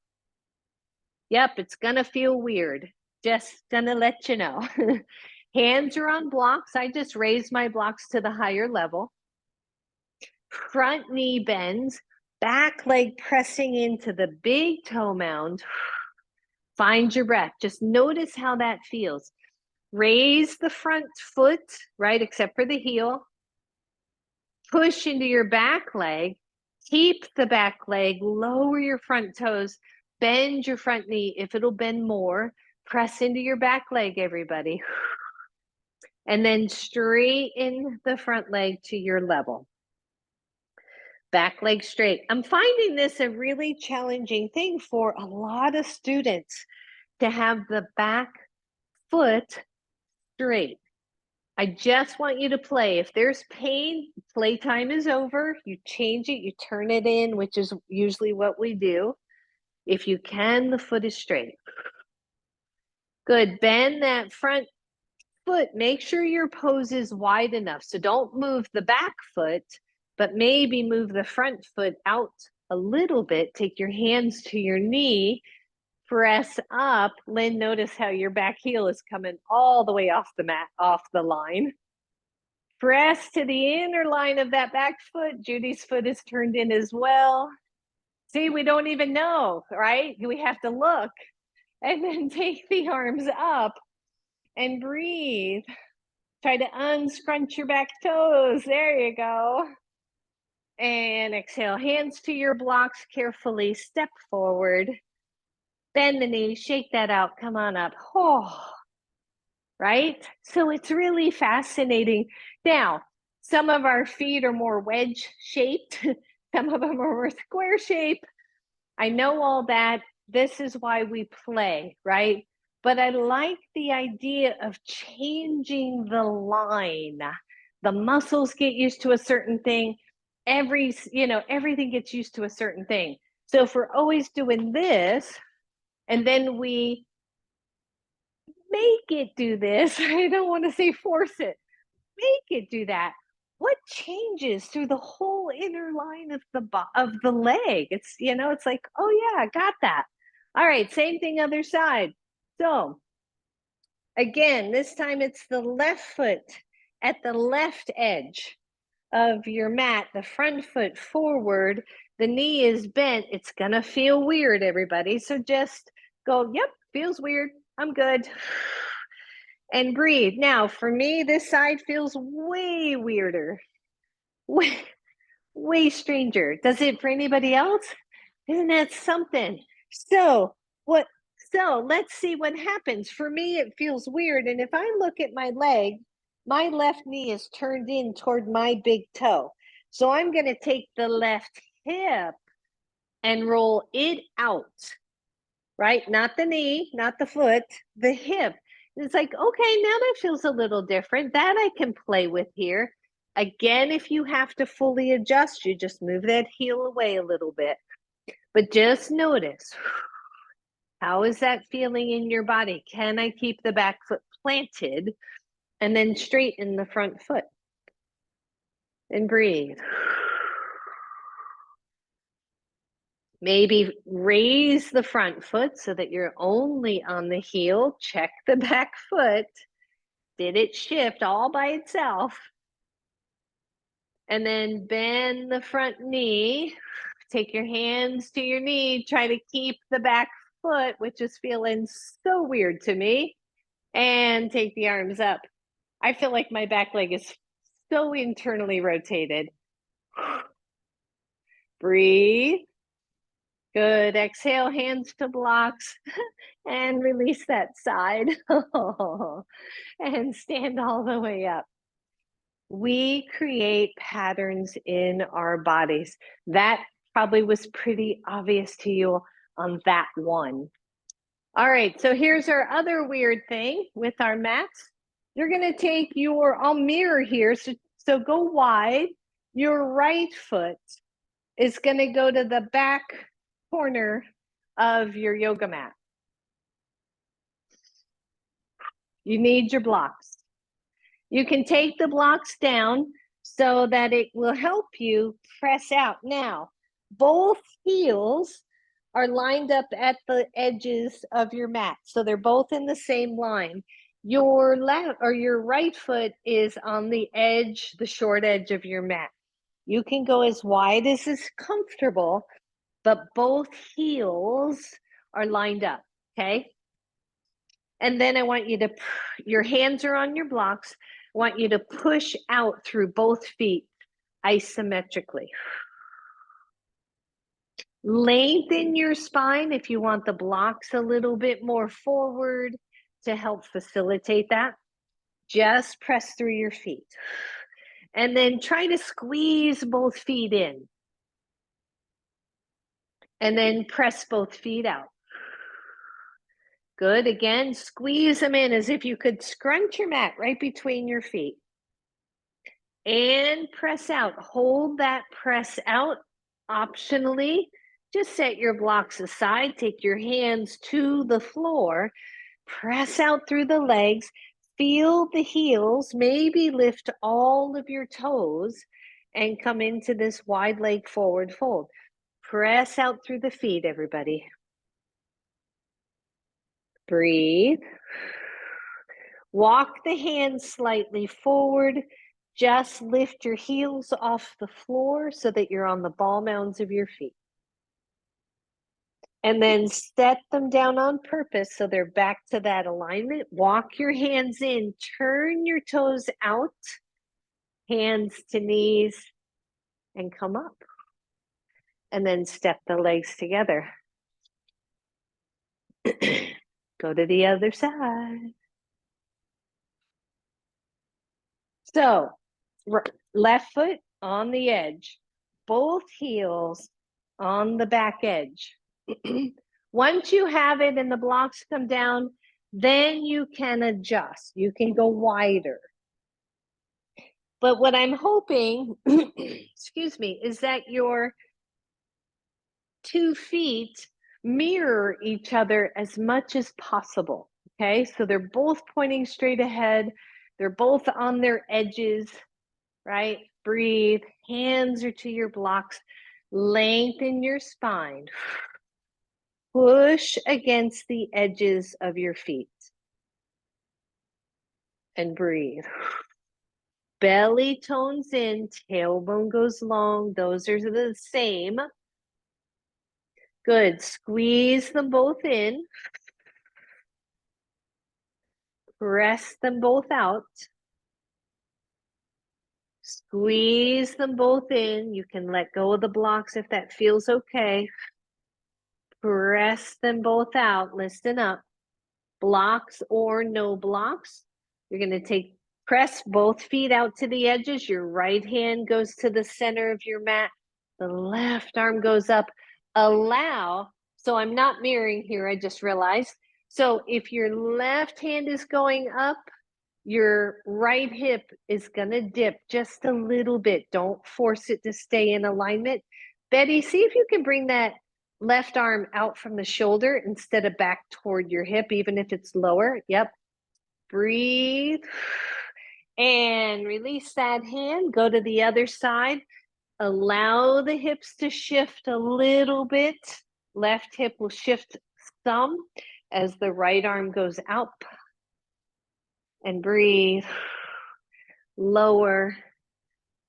Yep, it's going to feel weird. Just going to let you know. Hands are on blocks. I just raise my blocks to the higher level. Front knee bends, back leg pressing into the big toe mound. Find your breath. Just notice how that feels. Raise the front foot, right, except for the heel. Push into your back leg. Keep the back leg. Lower your front toes. Bend your front knee. If it'll bend more, press into your back leg, everybody. And then straighten the front leg to your level. Back leg straight. I'm finding this a really challenging thing for a lot of students to have the back foot straight. I just want you to play. If there's pain, playtime is over. You change it, you turn it in, which is usually what we do. If you can, the foot is straight. Good. Bend that front foot. Make sure your pose is wide enough. So don't move the back foot, but maybe move the front foot out a little bit. Take your hands to your knee. Press up. Lynn, notice how your back heel is coming all the way off the mat, off the line. Press to the inner line of that back foot. Judy's foot is turned in as well. See, we don't even know, right? We have to look. And then take the arms up and breathe. Try to unscrunch your back toes. There you go. And exhale, hands to your blocks carefully. Step forward. Bend the knees, shake that out. Come on up. Oh, right? So it's really fascinating. Now, some of our feet are more wedge shaped. Some of them are more square shape. I know all that. This is why we play, right? But I like the idea of changing the line. The muscles get used to a certain thing. Everything gets used to a certain thing. So if we're always doing this, and then we make it do this, I don't want to say force it, make it do that. What changes through the whole inner line of the leg? It's it's like, oh yeah, I got that. All right, same thing other side. So again, this time it's the left foot at the left edge of your mat, the front foot forward, the knee is bent. It's gonna feel weird, everybody. So just go, yep, feels weird. I'm good. And breathe. Now, for me, this side feels way weirder, way stranger. Does it for anybody else? Isn't that something? So let's see what happens. For me, it feels weird. And if I look at my leg, my left knee is turned in toward my big toe. So I'm going to take the left hip and roll it out, right? Not the knee, not the foot, the hip. It's like, okay, now that feels a little different. That I can play with here. Again, if you have to fully adjust, you just move that heel away a little bit. But just notice, how is that feeling in your body? Can I keep the back foot planted and then straighten the front foot? And breathe. Maybe raise the front foot so that you're only on the heel. Check the back foot. Did it shift all by itself? And then bend the front knee. Take your hands to your knee. Try to keep the back foot, which is feeling so weird to me. And take the arms up. I feel like my back leg is so internally rotated. Breathe. Good. Exhale, hands to blocks and release that side. And stand all the way up. We create patterns in our bodies. That probably was pretty obvious to you on that one. All right, so here's our other weird thing with our mats. You're going to take I'll mirror here, so go wide. Your right foot is going to go to the back corner of your yoga mat. You need your blocks. You can take the blocks down so that it will help you press out. Now, both heels are lined up at the edges of your mat. So they're both in the same line. Your left or your right foot is on the edge, the short edge of your mat. You can go as wide as is comfortable, but both heels are lined up, okay? And then I want you to, your hands are on your blocks. I want you to push out through both feet isometrically. Lengthen your spine if you want the blocks a little bit more forward to help facilitate that. Just press through your feet. And then try to squeeze both feet in. And then press both feet out. Good. Again, squeeze them in as if you could scrunch your mat right between your feet. And press out. Hold that press out. Optionally, just set your blocks aside. Take your hands to the floor. Press out through the legs. Feel the heels. Maybe lift all of your toes and come into this wide leg forward fold. Press out through the feet, everybody. Breathe. Walk the hands slightly forward. Just lift your heels off the floor so that you're on the ball mounds of your feet. And then set them down on purpose so they're back to that alignment. Walk your hands in. Turn your toes out. Hands to knees. And come up. And then step the legs together. Go to the other side. So, left foot on the edge, both heels on the back edge. Once you have it and the blocks come down, then you can adjust. You can go wider. But what I'm hoping, excuse me, is that your 2 feet mirror each other as much as possible. Okay, so they're both pointing straight ahead. They're both on their edges, right? Breathe. Hands are to your blocks. Lengthen your spine. Push against the edges of your feet. And breathe. Belly tones in, tailbone goes long. Those are the same. Good. Squeeze them both in. Press them both out. Squeeze them both in. You can let go of the blocks if that feels okay. Press them both out. Listen up. Blocks or no blocks. You're going to press both feet out to the edges. Your right hand goes to the center of your mat. The left arm goes up. Allow. So I'm not mirroring here. I just realized. So if your left hand is going up, your right hip is going to dip just a little bit. Don't force it to stay in alignment. Betty, see if you can bring that left arm out from the shoulder instead of back toward your hip, even if it's lower. Yep. Breathe. And release that hand. Go to the other side. Allow the hips to shift a little bit. Left hip will shift some as the right arm goes up. And breathe. Lower.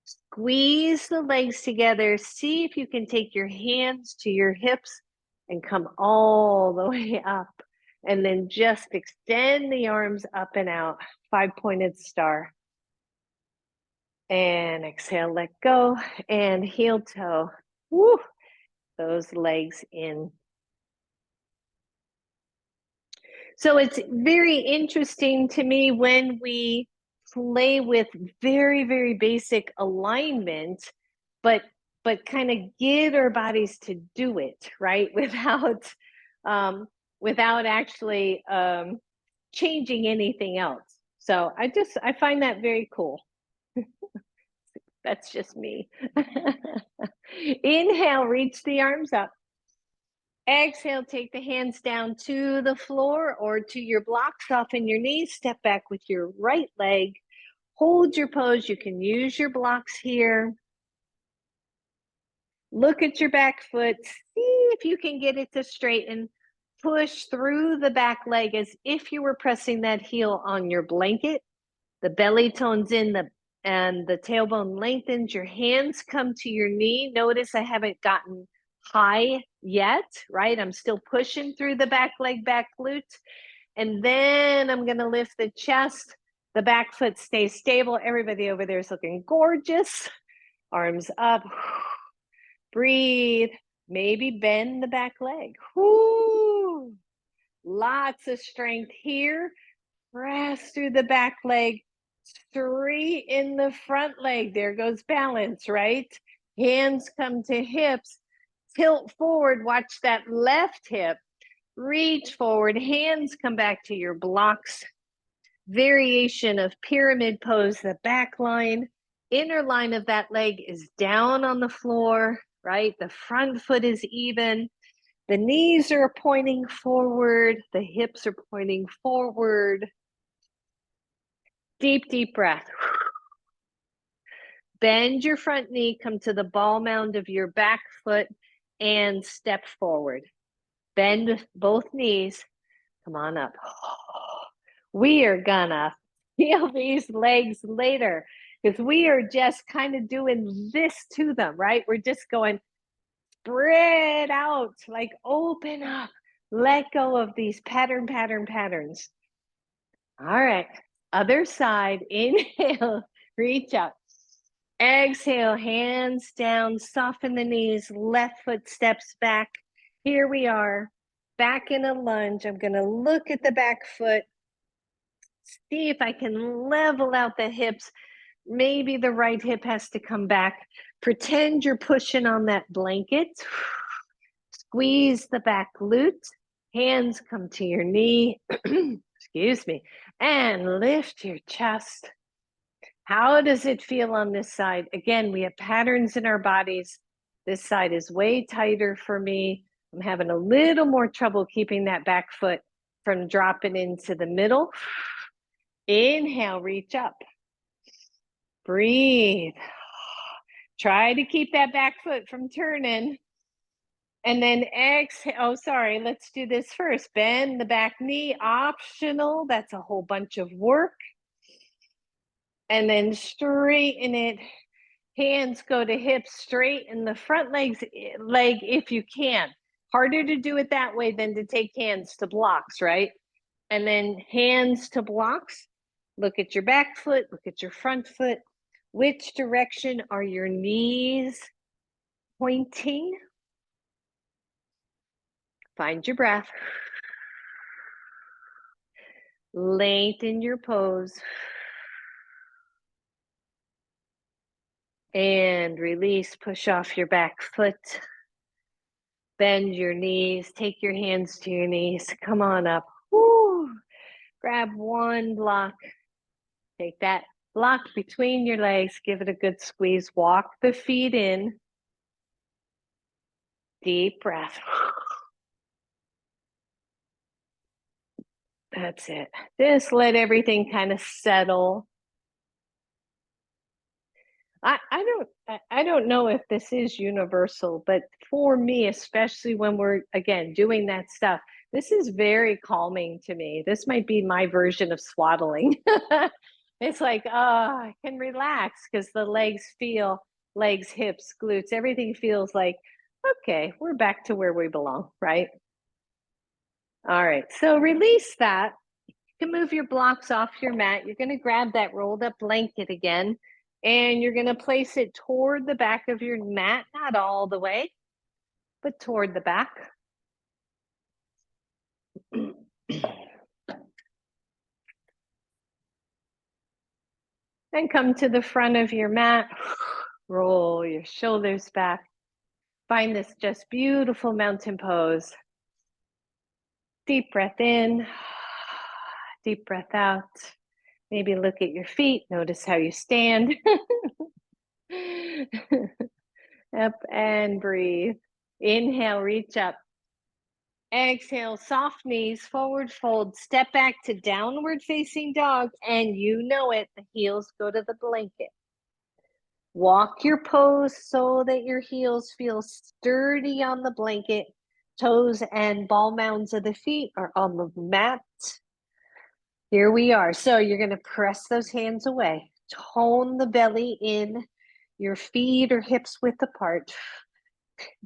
Squeeze the legs together. See if you can take your hands to your hips and come all the way up. And then just extend the arms up and out. 5-pointed star. And exhale, let go. And heel toe. Woo! Those legs in. So it's very interesting to me when we play with very, very basic alignment, but kind of get our bodies to do it, right? Without actually changing anything else. So I find that very cool. That's just me. Inhale, reach the arms up. Exhale, take the hands down to the floor or to your blocks, soften your knees, step back with your right leg. Hold your pose. You can use your blocks here. Look at your back foot. See if you can get it to straighten. Push through the back leg as if you were pressing that heel on your blanket. The belly tones in and the tailbone lengthens. Your hands come to your knee. Notice I haven't gotten high yet, right? I'm still pushing through the back leg, back glute. And then I'm going to lift the chest. The back foot stays stable. Everybody over there is looking gorgeous. Arms up. Breathe. Maybe bend the back leg. Whoo! Lots of strength here. Press through the back leg. 3 in the front leg. There goes balance, right? Hands come to hips. Tilt forward. Watch that left hip. Reach forward. Hands come back to your blocks. Variation of pyramid pose. The back line. Inner line of that leg is down on the floor, right? The front foot is even. The knees are pointing forward. The hips are pointing forward. Deep, deep breath. Bend your front knee, come to the ball mound of your back foot and step forward. Bend both knees. Come on up. We are gonna feel these legs later because we are just kind of doing this to them, right? We're just going spread out, like open up, let go of these patterns. All right, other side, inhale, reach up. Exhale, hands down, soften the knees, left foot steps back. Here we are, back in a lunge. I'm gonna look at the back foot, see if I can level out the hips. Maybe the right hip has to come back. Pretend you're pushing on that blanket. Squeeze the back glute. Hands come to your knee. Excuse me. And lift your chest. How does it feel on this side? Again, we have patterns in our bodies. This side is way tighter for me. I'm having a little more trouble keeping that back foot from dropping into the middle. Inhale, reach up. Breathe. Try to keep that back foot from turning. And then exhale. Oh, sorry. Let's do this first. Bend the back knee. Optional. That's a whole bunch of work. And then straighten it. Hands go to hips, straighten the front leg if you can. Harder to do it that way than to take hands to blocks, right? And then hands to blocks. Look at your back foot, look at your front foot. Which direction are your knees pointing? Find your breath. Lengthen your pose. And release, push off your back foot. Bend your knees, take your hands to your knees. Come on up. Woo. Grab one block. Take that block between your legs, give it a good squeeze, walk the feet in. Deep breath. That's it. Just let everything kind of settle. I don't know if this is universal, but for me, especially when we're again doing that stuff, this is very calming to me. This might be my version of swaddling. It's like, oh, I can relax because the legs, hips, glutes, everything feels like, okay, we're back to where we belong, right? All right, so release that. You can move your blocks off your mat. You're going to grab that rolled up blanket again, and you're going to place it toward the back of your mat, not all the way, but toward the back. Then come to the front of your mat. Roll your shoulders back. Find this just beautiful mountain pose. Deep breath in, deep breath out. Maybe look at your feet. Notice how you stand. Up and breathe. Inhale, reach up. Exhale, soft knees, forward fold, step back to downward facing dog, and you know it, the heels go to the blanket. Walk your pose so that your heels feel sturdy on the blanket. Toes and ball mounds of the feet are on the mat. Here we are. So you're going to press those hands away. Tone the belly in, your feet or hips width apart.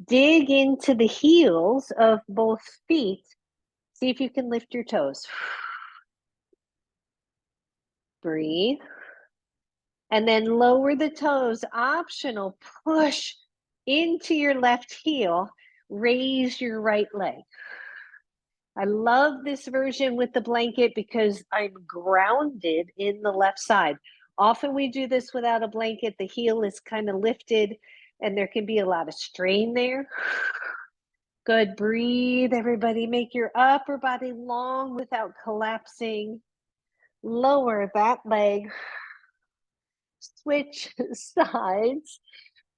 Dig into the heels of both feet. See if you can lift your toes. Breathe. And then lower the toes. Optional. Push into your left heel. Raise your right leg. I love this version with the blanket because I'm grounded in the left side. Often we do this without a blanket. The heel is kind of lifted and there can be a lot of strain there. Good. Breathe, everybody. Make your upper body long without collapsing. Lower that leg. Switch sides.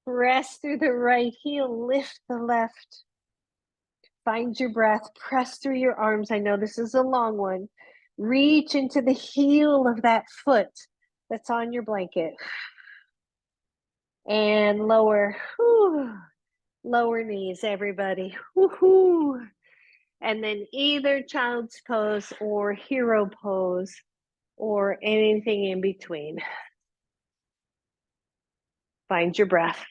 Press through the right heel. Lift the left. Find your breath. Press through your arms. I know this is a long one. Reach into the heel of that foot that's on your blanket. And lower. Whew. Lower knees, everybody. Woo-hoo. And then either child's pose or hero pose or anything in between. Find your breath.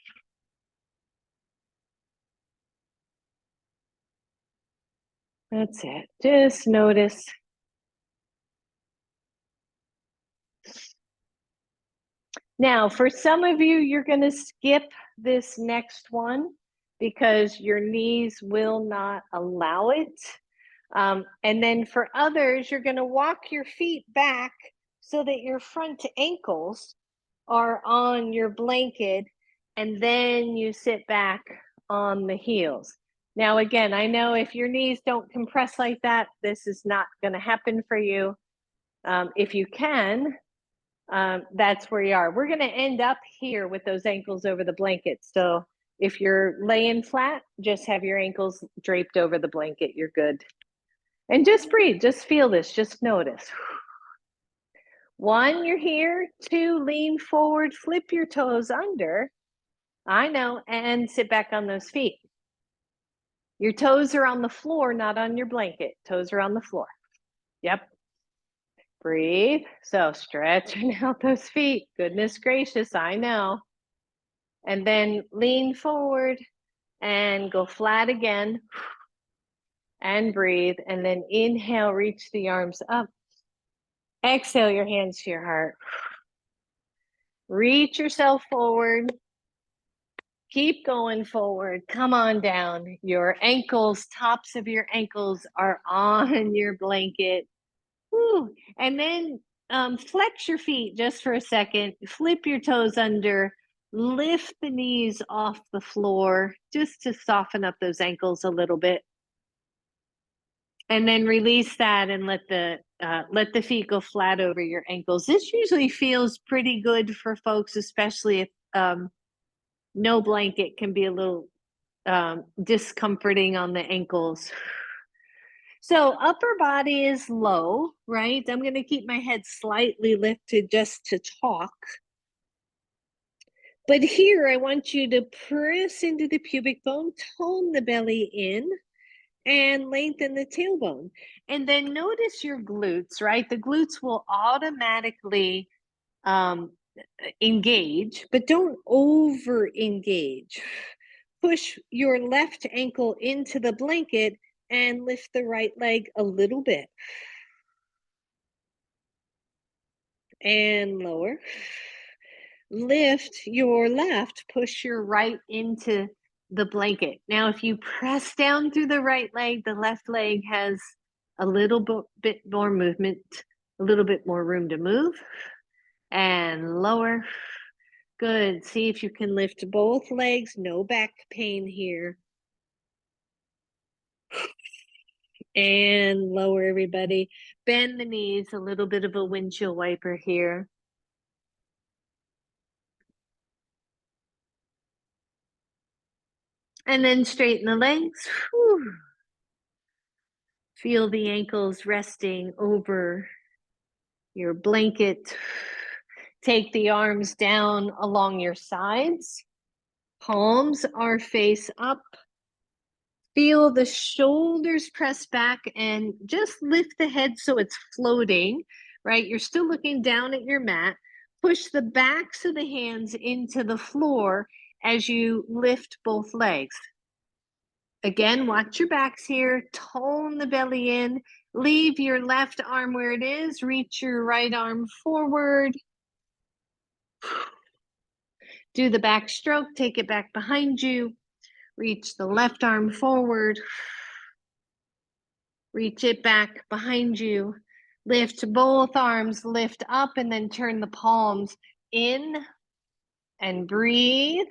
That's it. Just notice. Now, for some of you, you're going to skip this next one because your knees will not allow it. And then for others, you're going to walk your feet back so that your front ankles are on your blanket, and then you sit back on the heels. Now, again, I know if your knees don't compress like that, this is not going to happen for you. If you can, that's where you are. We're going to end up here with those ankles over the blanket. So if you're laying flat, just have your ankles draped over the blanket. You're good. And just breathe. Just feel this. Just notice. 1, you're here. 2, lean forward. Flip your toes under. I know. And sit back on those feet. Your toes are on the floor, not on your blanket. Toes are on the floor. Yep. Breathe. So stretching out those feet. Goodness gracious, I know. And then lean forward and go flat again. And breathe. And then inhale, reach the arms up. Exhale your hands to your heart. Reach yourself forward. Keep going forward. Come on down. Your ankles, tops of your ankles are on your blanket. Woo. And then flex your feet just for a second. Flip your toes under. Lift the knees off the floor just to soften up those ankles a little bit. And then release that and let the let the feet go flat over your ankles. This usually feels pretty good for folks, especially if no blanket can be a little discomforting on the ankles. So upper body is low, right? I'm going to keep my head slightly lifted just to talk. But here I want you to press into the pubic bone, tone the belly in, and lengthen the tailbone. And then notice your glutes, right? The glutes will automatically engage, but don't over engage. Push your left ankle into the blanket and lift the right leg a little bit. And lower. Lift your left, push your right into the blanket. Now, if you press down through the right leg, the left leg has a little bit more movement, a little bit more room to move. And lower. Good. See if you can lift both legs. No back pain here. And lower, everybody. Bend the knees, a little bit of a windshield wiper here. And then straighten the legs. Whew. Feel the ankles resting over your blanket. Take the arms down along your sides. Palms are face up. Feel the shoulders press back and just lift the head so it's floating, right? You're still looking down at your mat. Push the backs of the hands into the floor as you lift both legs. Again, watch your backs here. Tone the belly in. Leave your left arm where it is. Reach your right arm forward. Do the back stroke. Take it back behind you. Reach the left arm forward. Reach it back behind you. Lift both arms, lift up, and then turn the palms in and breathe.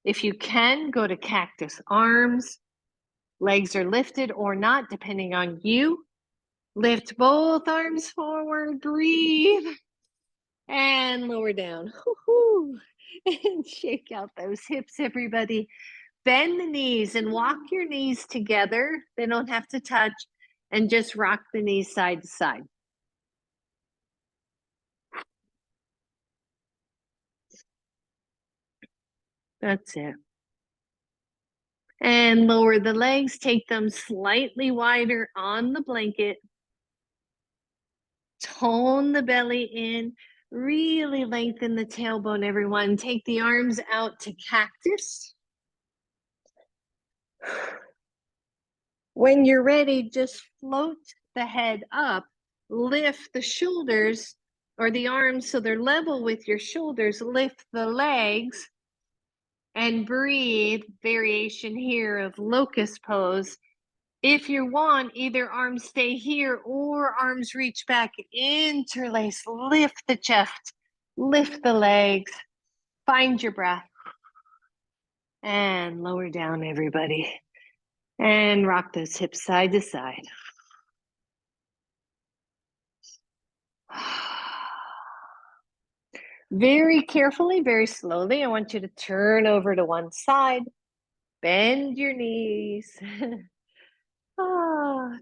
If you can, go to cactus arms. Legs are lifted or not, depending on you. Lift both arms forward, breathe, and lower down. Woo-hoo. And shake out those hips, everybody. Bend the knees and walk your knees together. They don't have to touch. And just rock the knees side to side. That's it. And lower the legs, take them slightly wider on the blanket. Tone the belly in, really lengthen the tailbone, everyone. Take the arms out to cactus. When you're ready, just float the head up, lift the shoulders or the arms so they're level with your shoulders, lift the legs, and breathe. Variation here of locust pose. If you want, either arms stay here or arms reach back, interlace, lift the chest, lift the legs, find your breath, and lower down, everybody. And rock those hips side to side. Very carefully, very slowly, I want you to turn over to one side, bend your knees.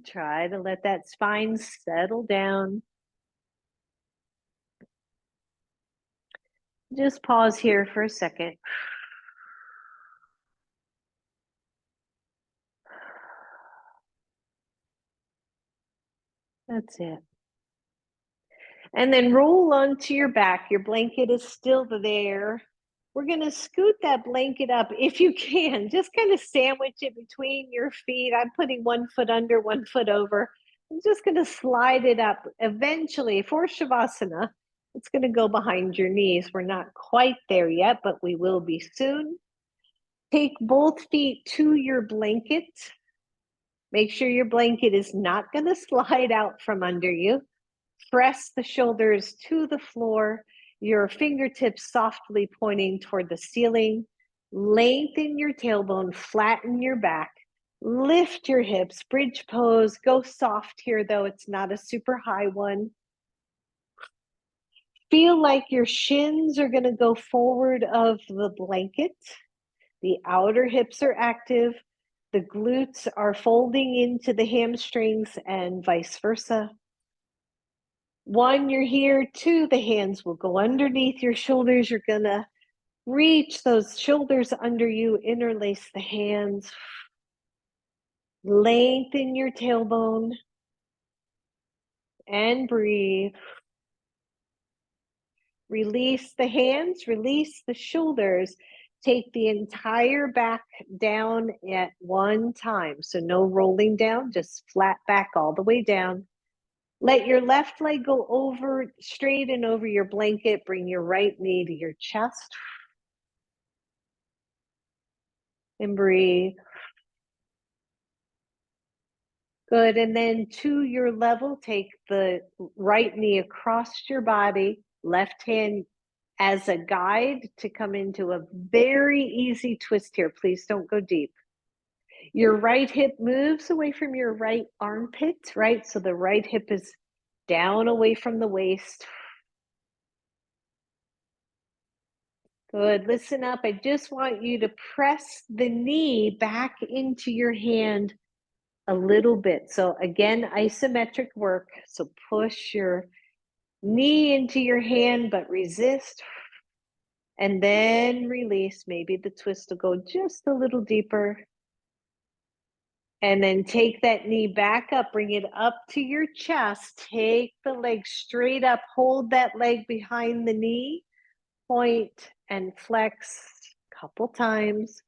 Try to let that spine settle down. Just pause here for a second. That's it. And then roll onto your back. Your blanket is still there. We're going to scoot that blanket up if you can. Just kind of sandwich it between your feet. I'm putting 1 foot under, 1 foot over. I'm just going to slide it up. Eventually, for Shavasana, it's going to go behind your knees. We're not quite there yet, but we will be soon. Take both feet to your blanket. Make sure your blanket is not going to slide out from under you. Press the shoulders to the floor, your fingertips softly pointing toward the ceiling. Lengthen your tailbone, flatten your back. Lift your hips, bridge pose. Go soft here, though. It's not a super high one. Feel like your shins are going to go forward of the blanket. The outer hips are active. The glutes are folding into the hamstrings and vice versa. 1, you're here. 2, the hands will go underneath your shoulders. You're going to reach those shoulders under you, interlace the hands. Lengthen your tailbone and breathe. Release the hands, release the shoulders. Take the entire back down at one time. So no rolling down, just flat back all the way down. Let your left leg go over, straight and over your blanket. Bring your right knee to your chest. And breathe. Good. And then to your level, take the right knee across your body, left hand as a guide to come into a very easy twist here. Please don't go deep. Your right hip moves away from your right armpit, right? So the right hip is down away from the waist. Good. Listen up. I just want you to press the knee back into your hand a little bit. So again, isometric work. So push your knee into your hand, but resist. And then release. Maybe the twist will go just a little deeper. And then take that knee back up, bring it up to your chest. Take the leg straight up. Hold that leg behind the knee. Point and flex a couple times.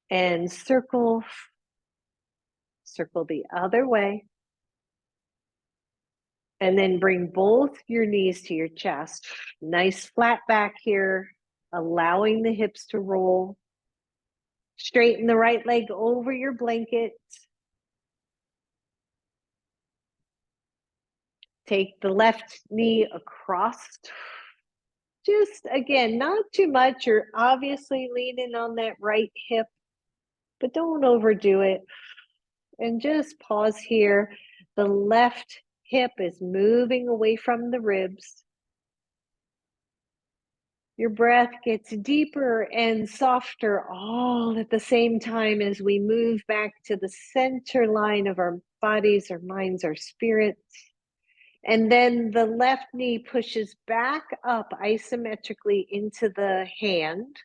And circle. Circle the other way. And then bring both your knees to your chest. Nice flat back here, allowing the hips to roll. Straighten the right leg over your blanket. Take the left knee across. Just, again, not too much. You're obviously leaning on that right hip, but don't overdo it. And just pause here. The left hip is moving away from the ribs. Your breath gets deeper and softer all at the same time as we move back to the center line of our bodies, our minds, our spirits. And then the left knee pushes back up isometrically into the hand.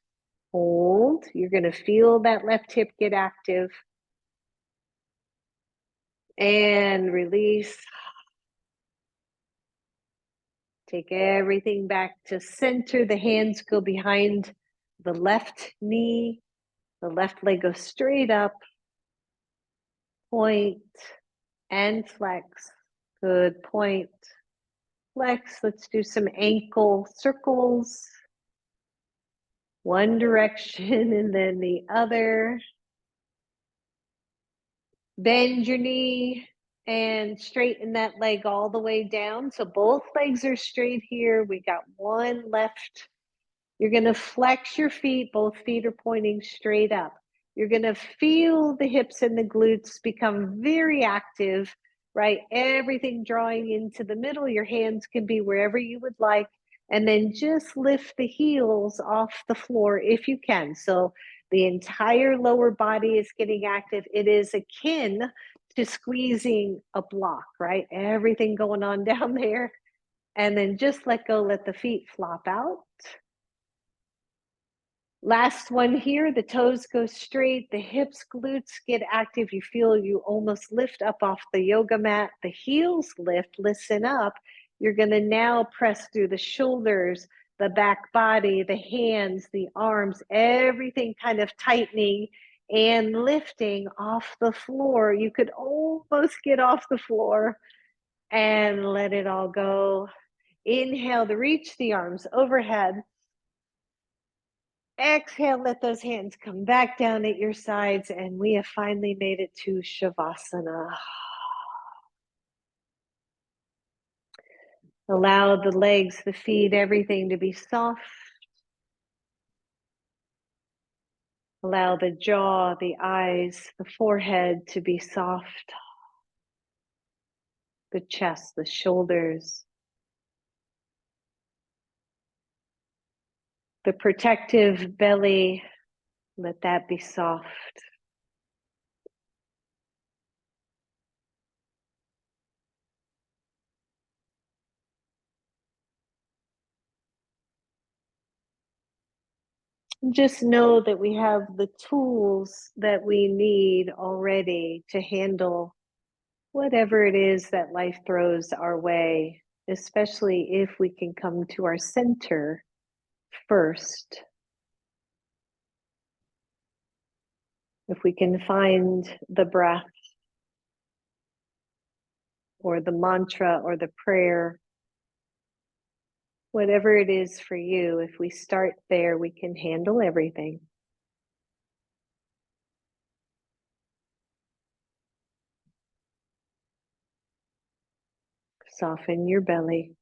Hold. You're going to feel that left hip get active. And release. Take everything back to center. The hands go behind the left knee. The left leg goes straight up. Point and flex. Good. Point. Flex. Let's do some ankle circles. One direction and then the other. Bend your knee and straighten that leg all the way down. So both legs are straight here. We got one left. You're going to flex your feet. Both feet are pointing straight up. You're going to feel the hips and the glutes become very active, right? Everything drawing into the middle. Your hands can be wherever you would like. And then just lift the heels off the floor if you can. So the entire lower body is getting active. It is akin to squeezing a block, right? Everything going on down there. And then just let go, let the feet flop out. Last one here, the toes go straight, the hips, glutes get active. You feel you almost lift up off the yoga mat. The heels lift, listen up. You're going to now press through the shoulders, the back body, the hands, the arms, everything kind of tightening and lifting off the floor. You could almost get off the floor and let it all go. Inhale to reach the arms overhead. Exhale, let those hands come back down at your sides, and we have finally made it to Shavasana. Allow the legs, the feet, everything to be soft. Allow the jaw, the eyes, the forehead to be soft, the chest, the shoulders, the protective belly, let that be soft. Just know that we have the tools that we need already to handle whatever it is that life throws our way, especially if we can come to our center first. If we can find the breath or the mantra or the prayer, whatever it is for you, if we start there, we can handle everything. Soften your belly.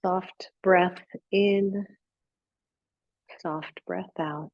Soft breath in, soft breath out.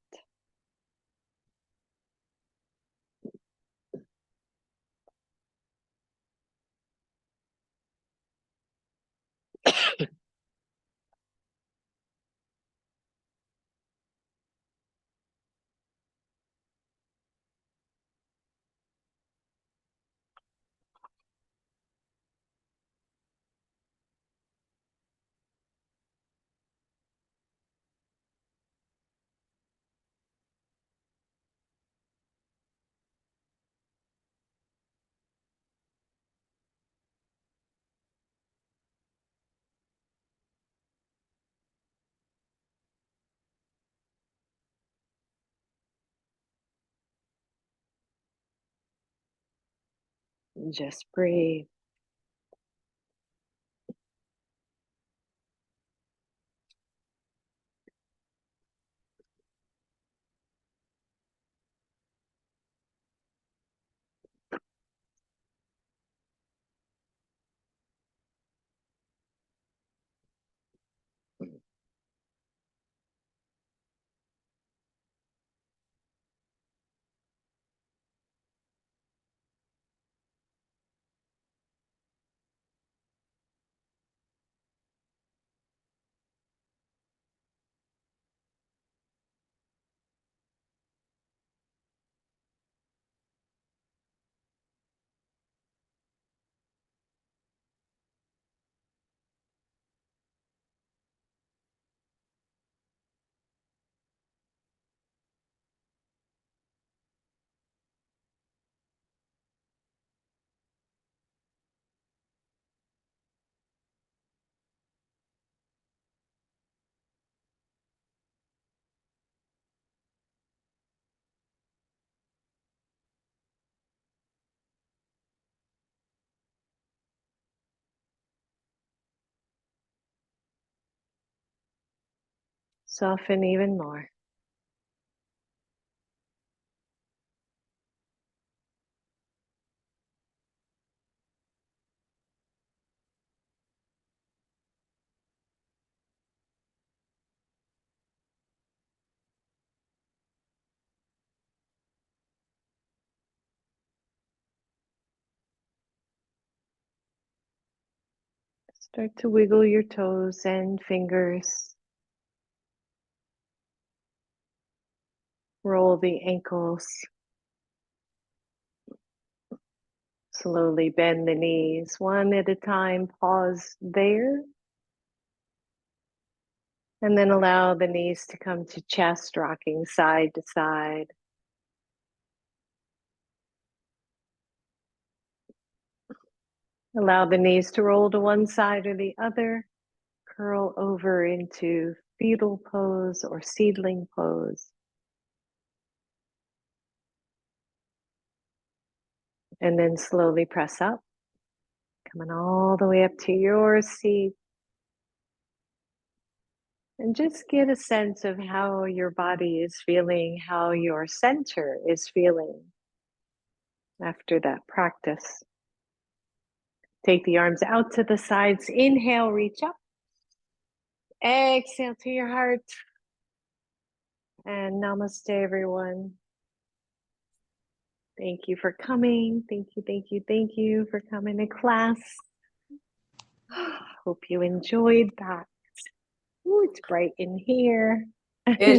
Just breathe. Soften even more. Start to wiggle your toes and fingers. Roll the ankles. Slowly bend the knees one at a time. Pause there And then allow the knees to come to chest, rocking side to side. Allow the knees to roll to one side or the other. Curl over into fetal pose or seedling pose. And then slowly press up, coming all the way up to your seat. And just get a sense of how your body is feeling, how your center is feeling after that practice. Take the arms out to the sides. Inhale, reach up. Exhale to your heart. And namaste, everyone. Thank you for coming. Thank you for coming to class. Hope you enjoyed that. Ooh, it's bright in here. It